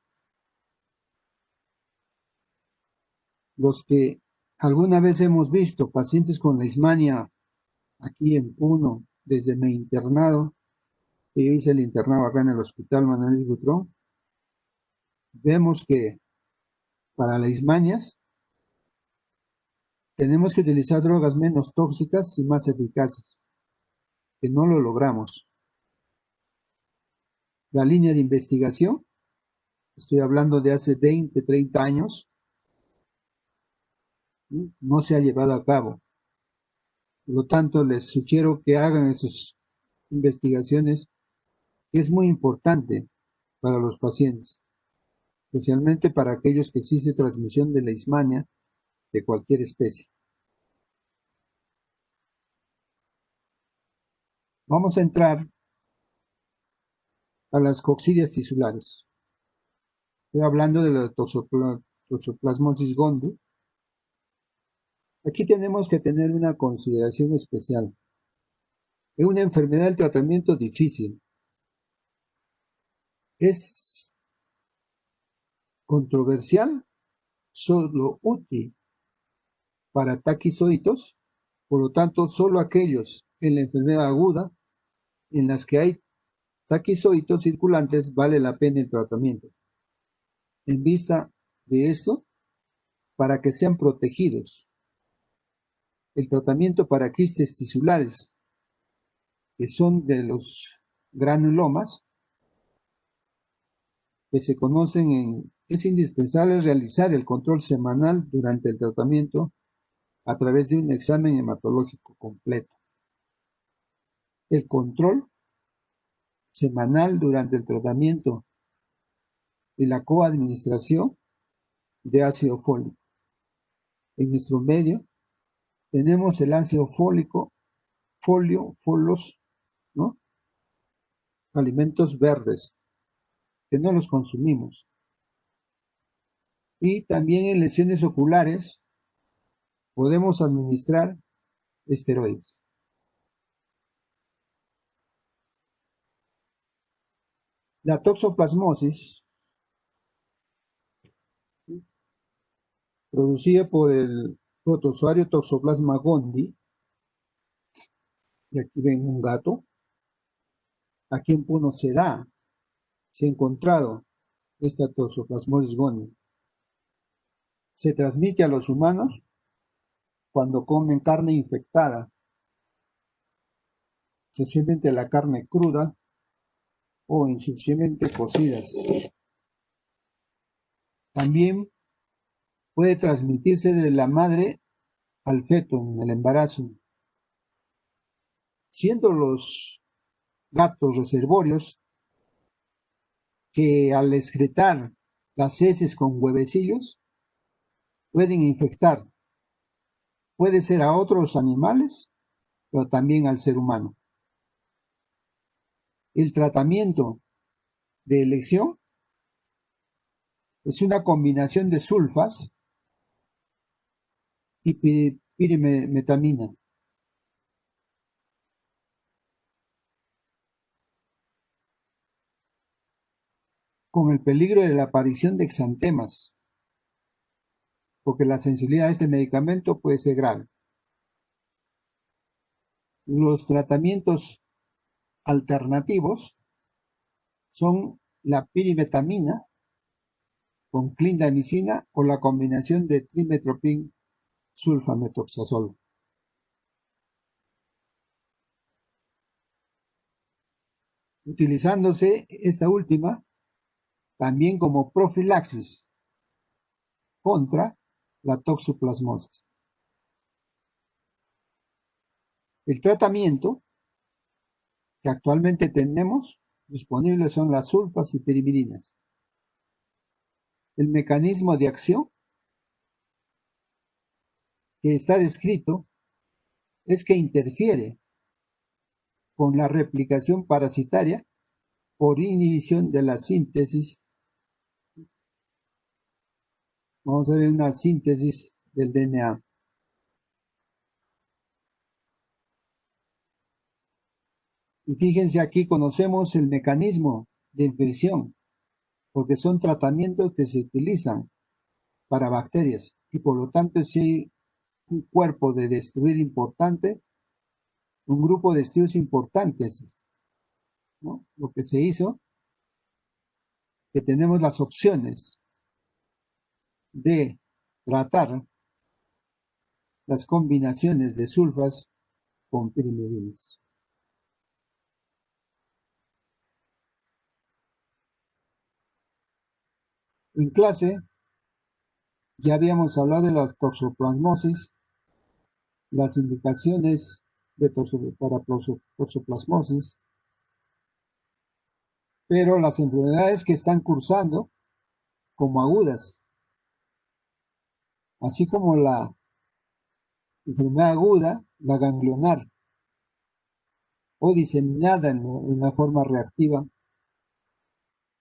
Los que alguna vez hemos visto pacientes con leishmania aquí en Puno, desde mi internado, que yo hice el internado acá en el Hospital Manuel Butrón, vemos que para leishmanias tenemos que utilizar drogas menos tóxicas y más eficaces, que no lo logramos. La línea de investigación, estoy hablando de hace 20, 30 años, no se ha llevado a cabo. Por lo tanto, les sugiero que hagan esas investigaciones, que es muy importante para los pacientes, especialmente para aquellos que existe transmisión de leishmania de cualquier especie. Vamos a entrar a las coccidias tisulares. Estoy hablando de la toxoplasmosis gondii. Aquí tenemos que tener una consideración especial. Es una enfermedad del tratamiento difícil. Es controversial, solo útil para taquizoitos, por lo tanto, solo aquellos en la enfermedad aguda en las que hay taquizoitos circulantes vale la pena el tratamiento. En vista de esto, para que sean protegidos, el tratamiento para quistes tisulares, que son de los granulomas, que se conocen es indispensable realizar el control semanal durante el tratamiento a través de un examen hematológico completo. El control semanal durante el tratamiento y la coadministración de ácido fólico. En nuestro medio tenemos el ácido fólico, folos, ¿no? Alimentos verdes, que no los consumimos. Y también en lesiones oculares podemos administrar esteroides. La toxoplasmosis, producida por el protozoario Toxoplasma gondii, y aquí ven un gato, aquí en Puno se ha encontrado esta toxoplasmosis gondii. Se transmite a los humanos cuando comen carne infectada, especialmente la carne cruda o insuficientemente cocidas. También puede transmitirse de la madre al feto en el embarazo, siendo los gatos reservorios que al excretar las heces con huevecillos pueden infectar, puede ser a otros animales, pero también al ser humano. El tratamiento de elección es una combinación de sulfas y pirimetamina. Con el peligro de la aparición de exantemas, porque la sensibilidad a este medicamento puede ser grave. Los tratamientos alternativos son la pirimetamina con clindamicina o la combinación de trimetoprim sulfamethoxazol. Utilizándose esta última también como profilaxis contra la toxoplasmosis. El tratamiento que actualmente tenemos disponibles son las sulfas y pirimidines. El mecanismo de acción que está descrito es que interfiere con la replicación parasitaria por inhibición de la síntesis. Vamos a ver una síntesis del DNA. Y fíjense, aquí conocemos el mecanismo de infección, porque son tratamientos que se utilizan para bacterias y por lo tanto si hay un cuerpo de destruir importante, un grupo de estudios importantes, ¿no? Lo que se hizo, que tenemos las opciones de tratar las combinaciones de sulfas con pirimidines. En clase ya habíamos hablado de la toxoplasmosis, las indicaciones para toxoplasmosis, pero las enfermedades que están cursando como agudas, así como la enfermedad aguda, la ganglionar, o diseminada en una forma reactiva,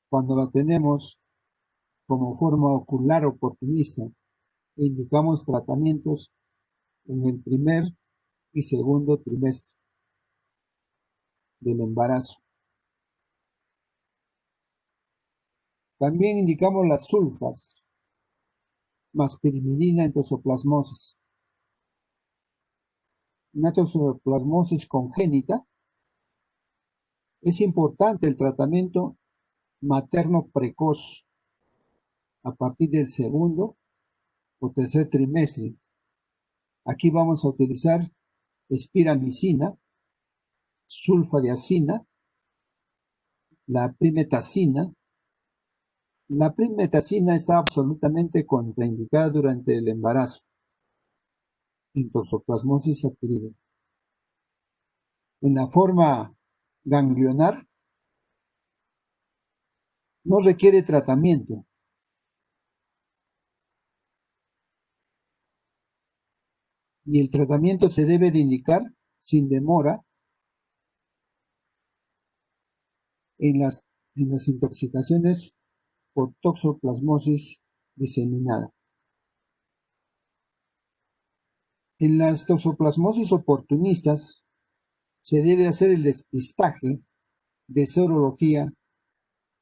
cuando la tenemos como forma ocular oportunista, e indicamos tratamientos en el primer y segundo trimestre del embarazo. También indicamos las sulfas, más pirimidina en toxoplasmosis. Una toxoplasmosis congénita, es importante el tratamiento materno precoz a partir del segundo o tercer trimestre. Aquí vamos a utilizar espiramicina, sulfadiazina, la primetacina. La primetacina está absolutamente contraindicada durante el embarazo en toxoplasmosis adquirida. En la forma ganglionar no requiere tratamiento. Y el tratamiento se debe de indicar sin demora en las intoxicaciones por toxoplasmosis diseminada. En las toxoplasmosis oportunistas se debe hacer el despistaje de serología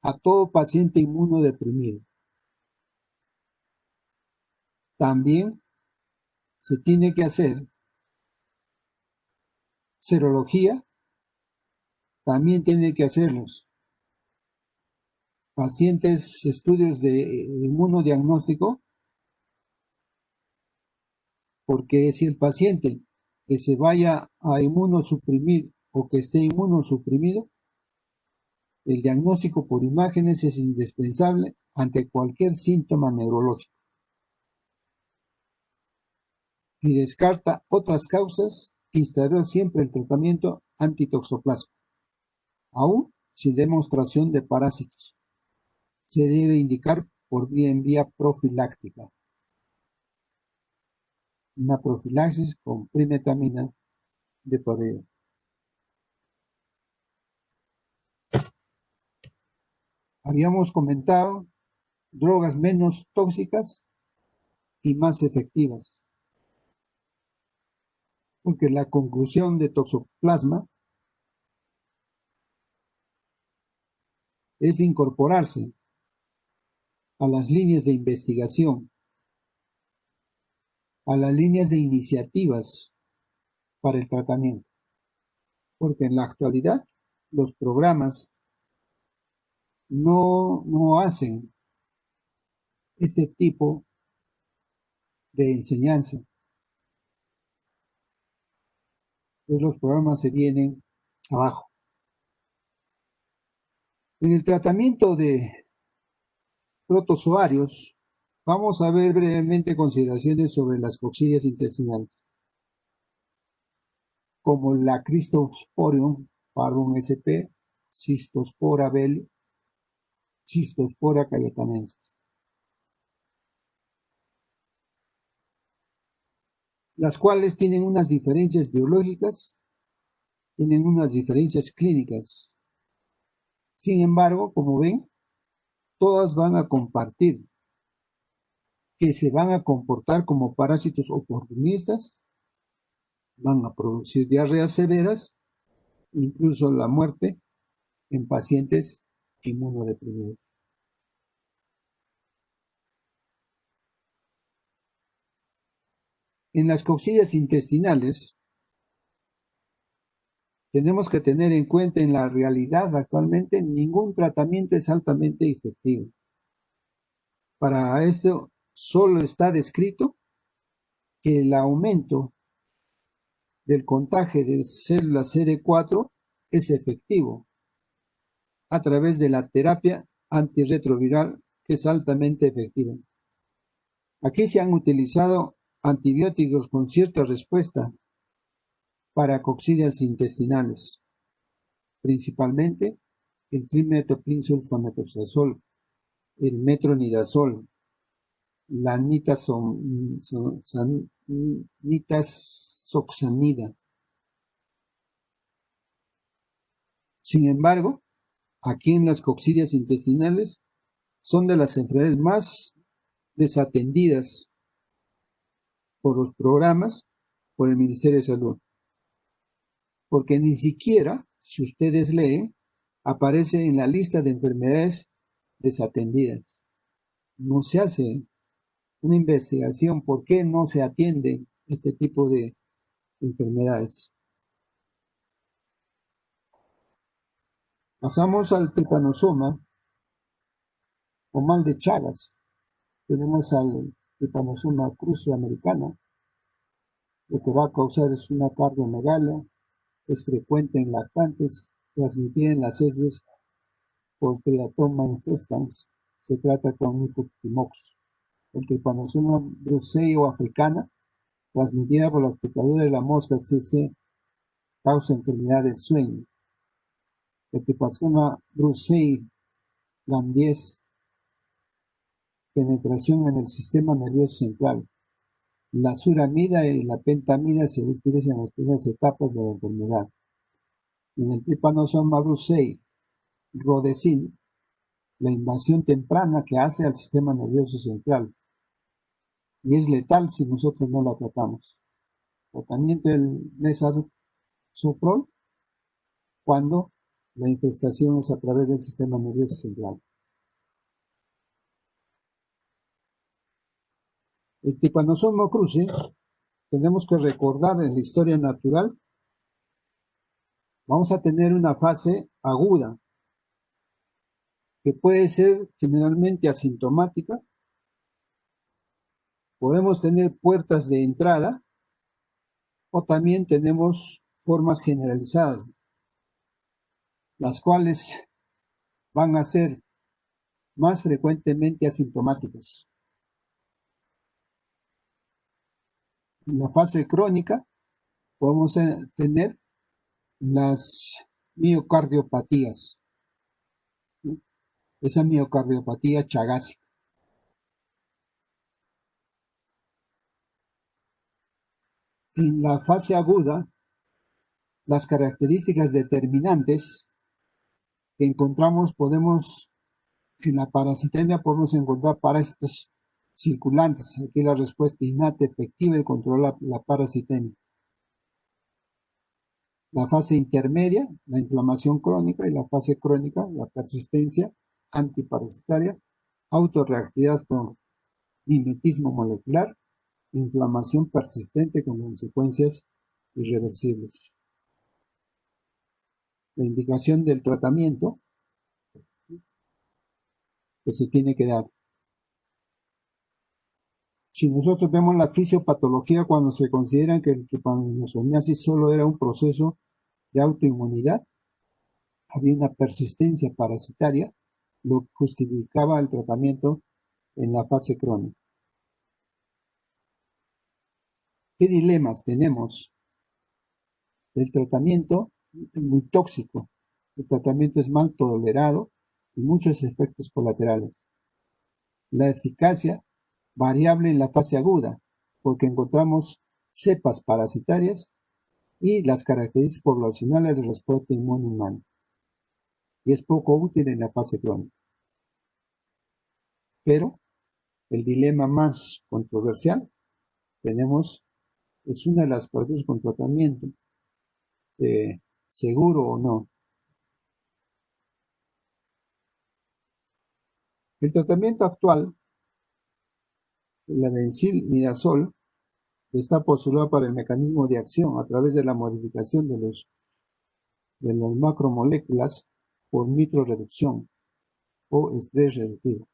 a todo paciente inmunodeprimido. También se tiene que hacer serología, también tiene que hacerlos pacientes estudios de inmunodiagnóstico, porque si el paciente que se vaya a inmunosuprimir o que esté inmunosuprimido, el diagnóstico por imágenes es indispensable ante cualquier síntoma neurológico y descarta otras causas, instauró siempre el tratamiento antitoxoplasma, aún sin demostración de parásitos. Se debe indicar en vía profiláctica. Una profilaxis con primetamina de por vida. Habíamos comentado drogas menos tóxicas y más efectivas, porque la conclusión de Toxoplasma es incorporarse a las líneas de investigación, a las líneas de iniciativas para el tratamiento, porque en la actualidad los programas no hacen este tipo de enseñanza. Entonces los programas se vienen abajo. En el tratamiento de protozoarios, vamos a ver brevemente consideraciones sobre las coccidias intestinales, como la Cryptosporium parvum sp, Scystospora belli, Scystospora cayetanensis, las cuales tienen unas diferencias biológicas, tienen unas diferencias clínicas. Sin embargo, como ven, todas van a compartir que se van a comportar como parásitos oportunistas, van a producir diarreas severas, incluso la muerte en pacientes inmunodeprimidos. En las coccidias intestinales, tenemos que tener en cuenta en la realidad actualmente ningún tratamiento es altamente efectivo. Para esto solo está descrito que el aumento del contagio de células CD4 es efectivo a través de la terapia antirretroviral, que es altamente efectiva. Aquí se han utilizado antibióticos con cierta respuesta para coccidias intestinales, principalmente el trimethoprimsulfonetoxazol, el metronidazol, la nitazoxanida. Sin embargo, aquí en las coccidias intestinales son de las enfermedades más desatendidas por los programas, por el Ministerio de Salud, porque ni siquiera, si ustedes leen, aparece en la lista de enfermedades desatendidas. No se hace una investigación por qué no se atiende este tipo de enfermedades. Pasamos al trypanosoma o mal de Chagas. Tenemos al trypanosoma cruzi-americana. Lo que va a causar es una cardiomegalia, es frecuente en lactantes, transmitida en las heces por Teratoma infestans. Se trata con influximox. El trypanosoma brucei o africana, transmitida por las picaduras de la mosca tsetse, causa enfermedad del sueño. El trypanosoma brucei gambhiense, penetración en el sistema nervioso central. La suramida y la pentamida se utilizan en las primeras etapas de la enfermedad. En el trypanosoma brucei rhodesiense, la invasión temprana que hace al sistema nervioso central y es letal si nosotros no la tratamos. Tratamiento del mesazoprol cuando la infestación es a través del sistema nervioso central. El trypanosoma cruzi, tenemos que recordar en la historia natural, vamos a tener una fase aguda que puede ser generalmente asintomática. Podemos tener puertas de entrada o también tenemos formas generalizadas, las cuales van a ser más frecuentemente asintomáticas. En la fase crónica podemos tener las miocardiopatías, esa miocardiopatía chagásica. En la fase aguda, las características determinantes que encontramos en la parasitemia podemos encontrar parásitos circulantes. Aquí la respuesta innata, efectiva y controla la parasitemia. La fase intermedia, la inflamación crónica, y la fase crónica, la persistencia antiparasitaria, autorreactividad con mimetismo molecular, inflamación persistente con consecuencias irreversibles. La indicación del tratamiento que se tiene que dar. Si nosotros vemos la fisiopatología cuando se considera que el tripanosomiasis solo era un proceso de autoinmunidad, había una persistencia parasitaria, lo que justificaba el tratamiento en la fase crónica. ¿Qué dilemas tenemos? El tratamiento es muy tóxico, el tratamiento es mal tolerado y muchos efectos colaterales. La eficacia variable en la fase aguda, porque encontramos cepas parasitarias y las características poblacionales de respuesta inmune humana. Y es poco útil en la fase crónica. Pero el dilema más controversial es una de las partes con tratamiento, seguro o no. El tratamiento actual, la benzilmidazol, está postulado para el mecanismo de acción a través de la modificación de las macromoléculas por nitroreducción o estrés reductivo.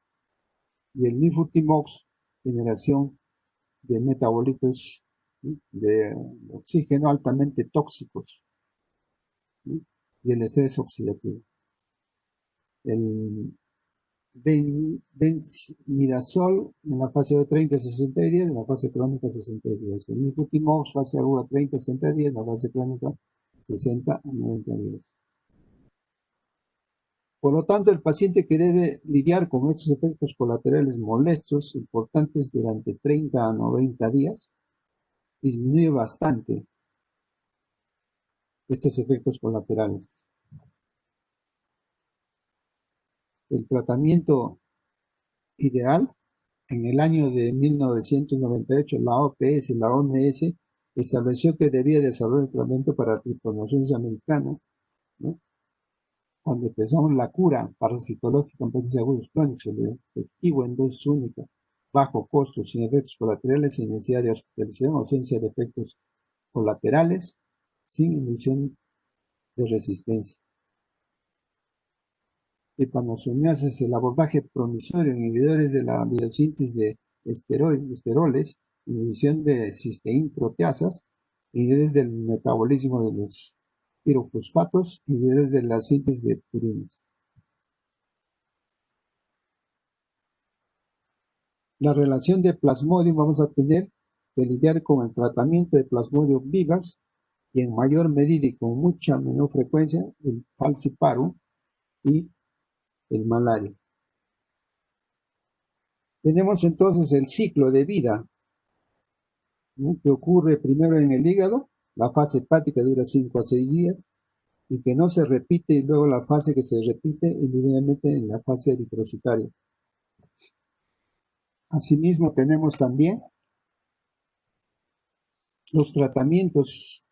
Y el nifurtimox, generación de metabolitos de oxígeno altamente tóxicos, ¿sí? Y el estrés oxidativo. El benzimidazol en la fase de 30 a 60 días, en la fase crónica 60 días. El nifurtimox fase aguda 30 a 60 días, en la fase crónica 60 a 90 días. Por lo tanto, el paciente que debe lidiar con estos efectos colaterales molestos, importantes durante 30 a 90 días, disminuye bastante estos efectos colaterales. El tratamiento ideal, en el año de 1998, la OPS, la OMS, estableció que debía desarrollar el tratamiento para tripanosomiasis americana, ¿no? Cuando empezamos la cura parasitológica en pacientes agudos crónicos, efectivo en dosis única, bajo costo, sin efectos colaterales, sin necesidad de hospitalización, ausencia de efectos colaterales, sin inducción de resistencia. Tripanosomiasis, el abordaje promisorio, inhibidores de la biosíntesis de esteroles, inhibición de cisteína proteasas, inhibidores del metabolismo de los pirofosfatos, inhibidores de la síntesis de purinas. La relación de Plasmodium, vamos a tener que lidiar con el tratamiento de Plasmodium vivax y en mayor medida y con mucha menor frecuencia el falciparum y el malaria. Tenemos entonces el ciclo de vida, ¿no?, que ocurre primero en el hígado, la fase hepática dura 5 a 6 días y que no se repite, y luego la fase que se repite inmediatamente en la fase eritrocitaria. Asimismo tenemos también los tratamientos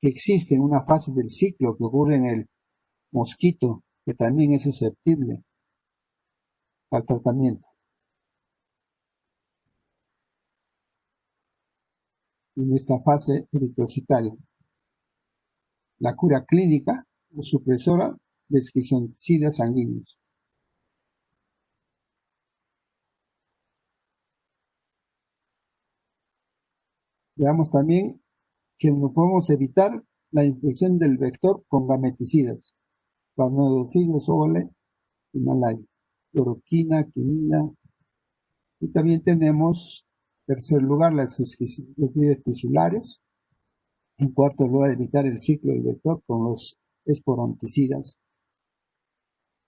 que existen, una fase del ciclo que ocurre en el mosquito, que también es susceptible al tratamiento. En esta fase eritrocitaria, la cura clínica o supresora de esquizocidas sanguíneos. Veamos también que no podemos evitar la infección del vector con gameticidas, plasmodium ovale y malaria, cloroquina, quinina. Y también tenemos, en tercer lugar, las esquizofrenias tisulares. En cuarto lugar, evitar el ciclo del vector con los esporonticidas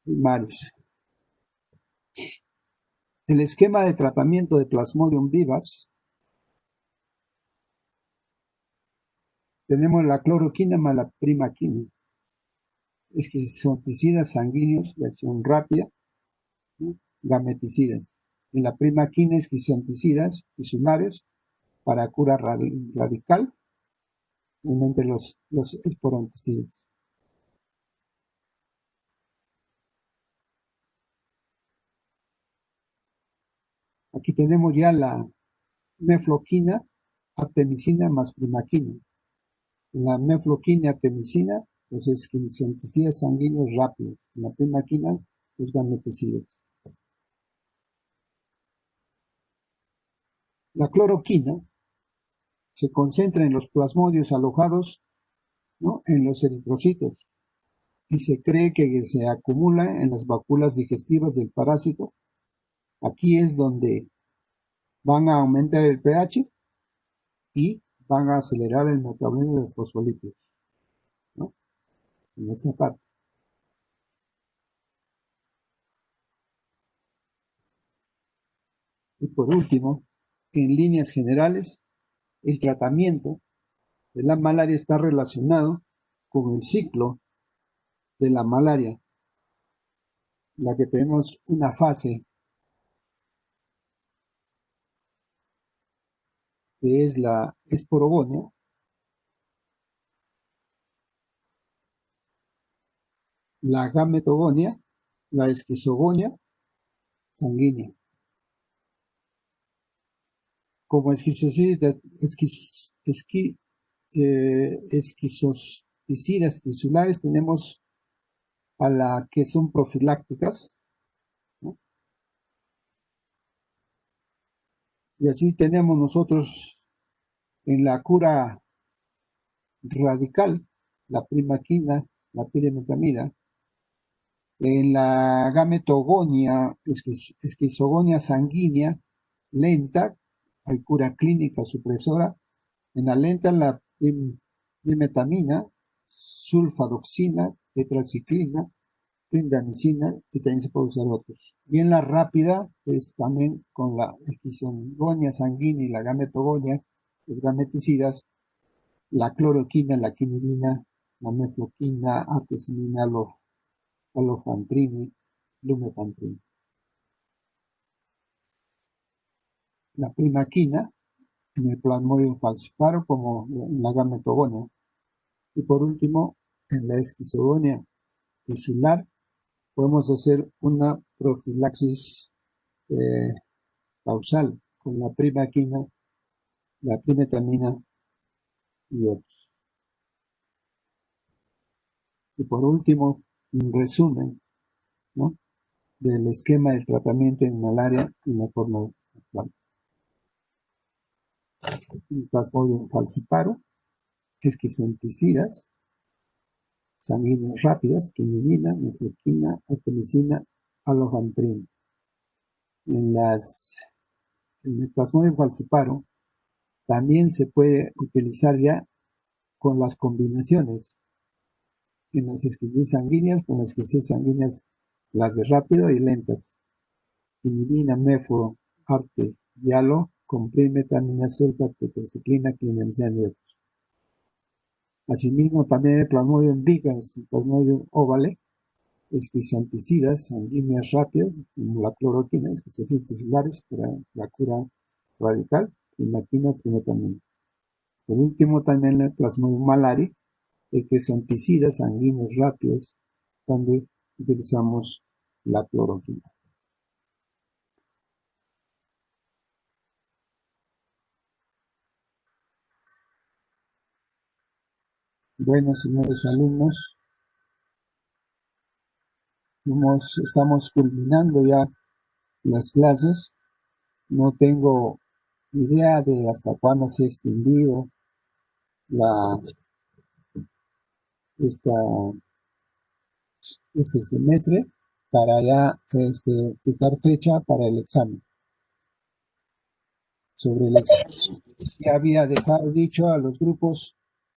primarios. El esquema de tratamiento de Plasmodium vivax tenemos la cloroquina más la primaquina. Esquizoticidas sanguíneos de acción rápida, ¿no? Gameticidas. En la primaquina, esquizoticidas tisulares para cura radical, entre los esporanticidas. Aquí tenemos ya la mefloquina, artemisina más primaquina. La mefloquina y artemisina, los esquizoticidas sanguíneos rápidos. La primaquina, los gameticidas. La cloroquina se concentra en los plasmodios alojados, ¿no?, en los eritrocitos y se cree que se acumula en las vacuolas digestivas del parásito. Aquí es donde van a aumentar el pH y van a acelerar el metabolismo de fosfolípidos, ¿no?, en esta parte. Y por último, en líneas generales, el tratamiento de la malaria está relacionado con el ciclo de la malaria, la que tenemos una fase que es la esporogonia, la gametogonia, la esquizogonia sanguínea. Como esquizoticidas tisulares tenemos a la que son profilácticas, ¿no? Y así tenemos nosotros en la cura radical, la primaquina, la pirimetamida, en la gametogonia, esquizogonia sanguínea lenta, hay cura clínica supresora. En la lenta, la primetamina, sulfadoxina, tetraciclina, clindamicina, y también se puede usar otros. Y en la rápida, pues también con la esquizogonia sanguínea y la gametogonia, los gameticidas, la cloroquina, la quinidina, la mefloquina, artesimina, alofantrini, lumefantrini. La primaquina, en el plasmodium falciparum, como en la gametogonia. Y por último, en la esquizogonia tisular, podemos hacer una profilaxis causal con la primaquina, la primetamina y otros. Y por último, un resumen, ¿no?, del esquema de tratamiento en malaria en la forma actual. Plasmodium falciparum, esquizoticidas sanguíneos rápidas, quinidina, mefloquina, artemisina, alofantrin. En el plasmodium falciparum también se puede utilizar ya con las combinaciones en las esquizas sanguíneas, con las esquizas sanguíneas, las de rápido y lentas. Quinidina, mefo, arte, dialo, comprime, tamina, sulfa, tetraciclina, clindamicina y otros. Asimismo, también el plasmodium vigas, el plasmodium ovale, esquizoticidas sanguíneas rápidas, como la cloroquina, esquizoticidas tisulares para la cura radical, primaquina, primetamina. Por último, también el plasmodium malari, que son ticidas sanguíneos rápidos, donde utilizamos la cloroquina. Bueno, señores alumnos, estamos culminando ya las clases. No tengo idea de hasta cuándo se ha extendido este semestre para ya fijar fecha para el examen. Sobre el examen, ya había dicho a los grupos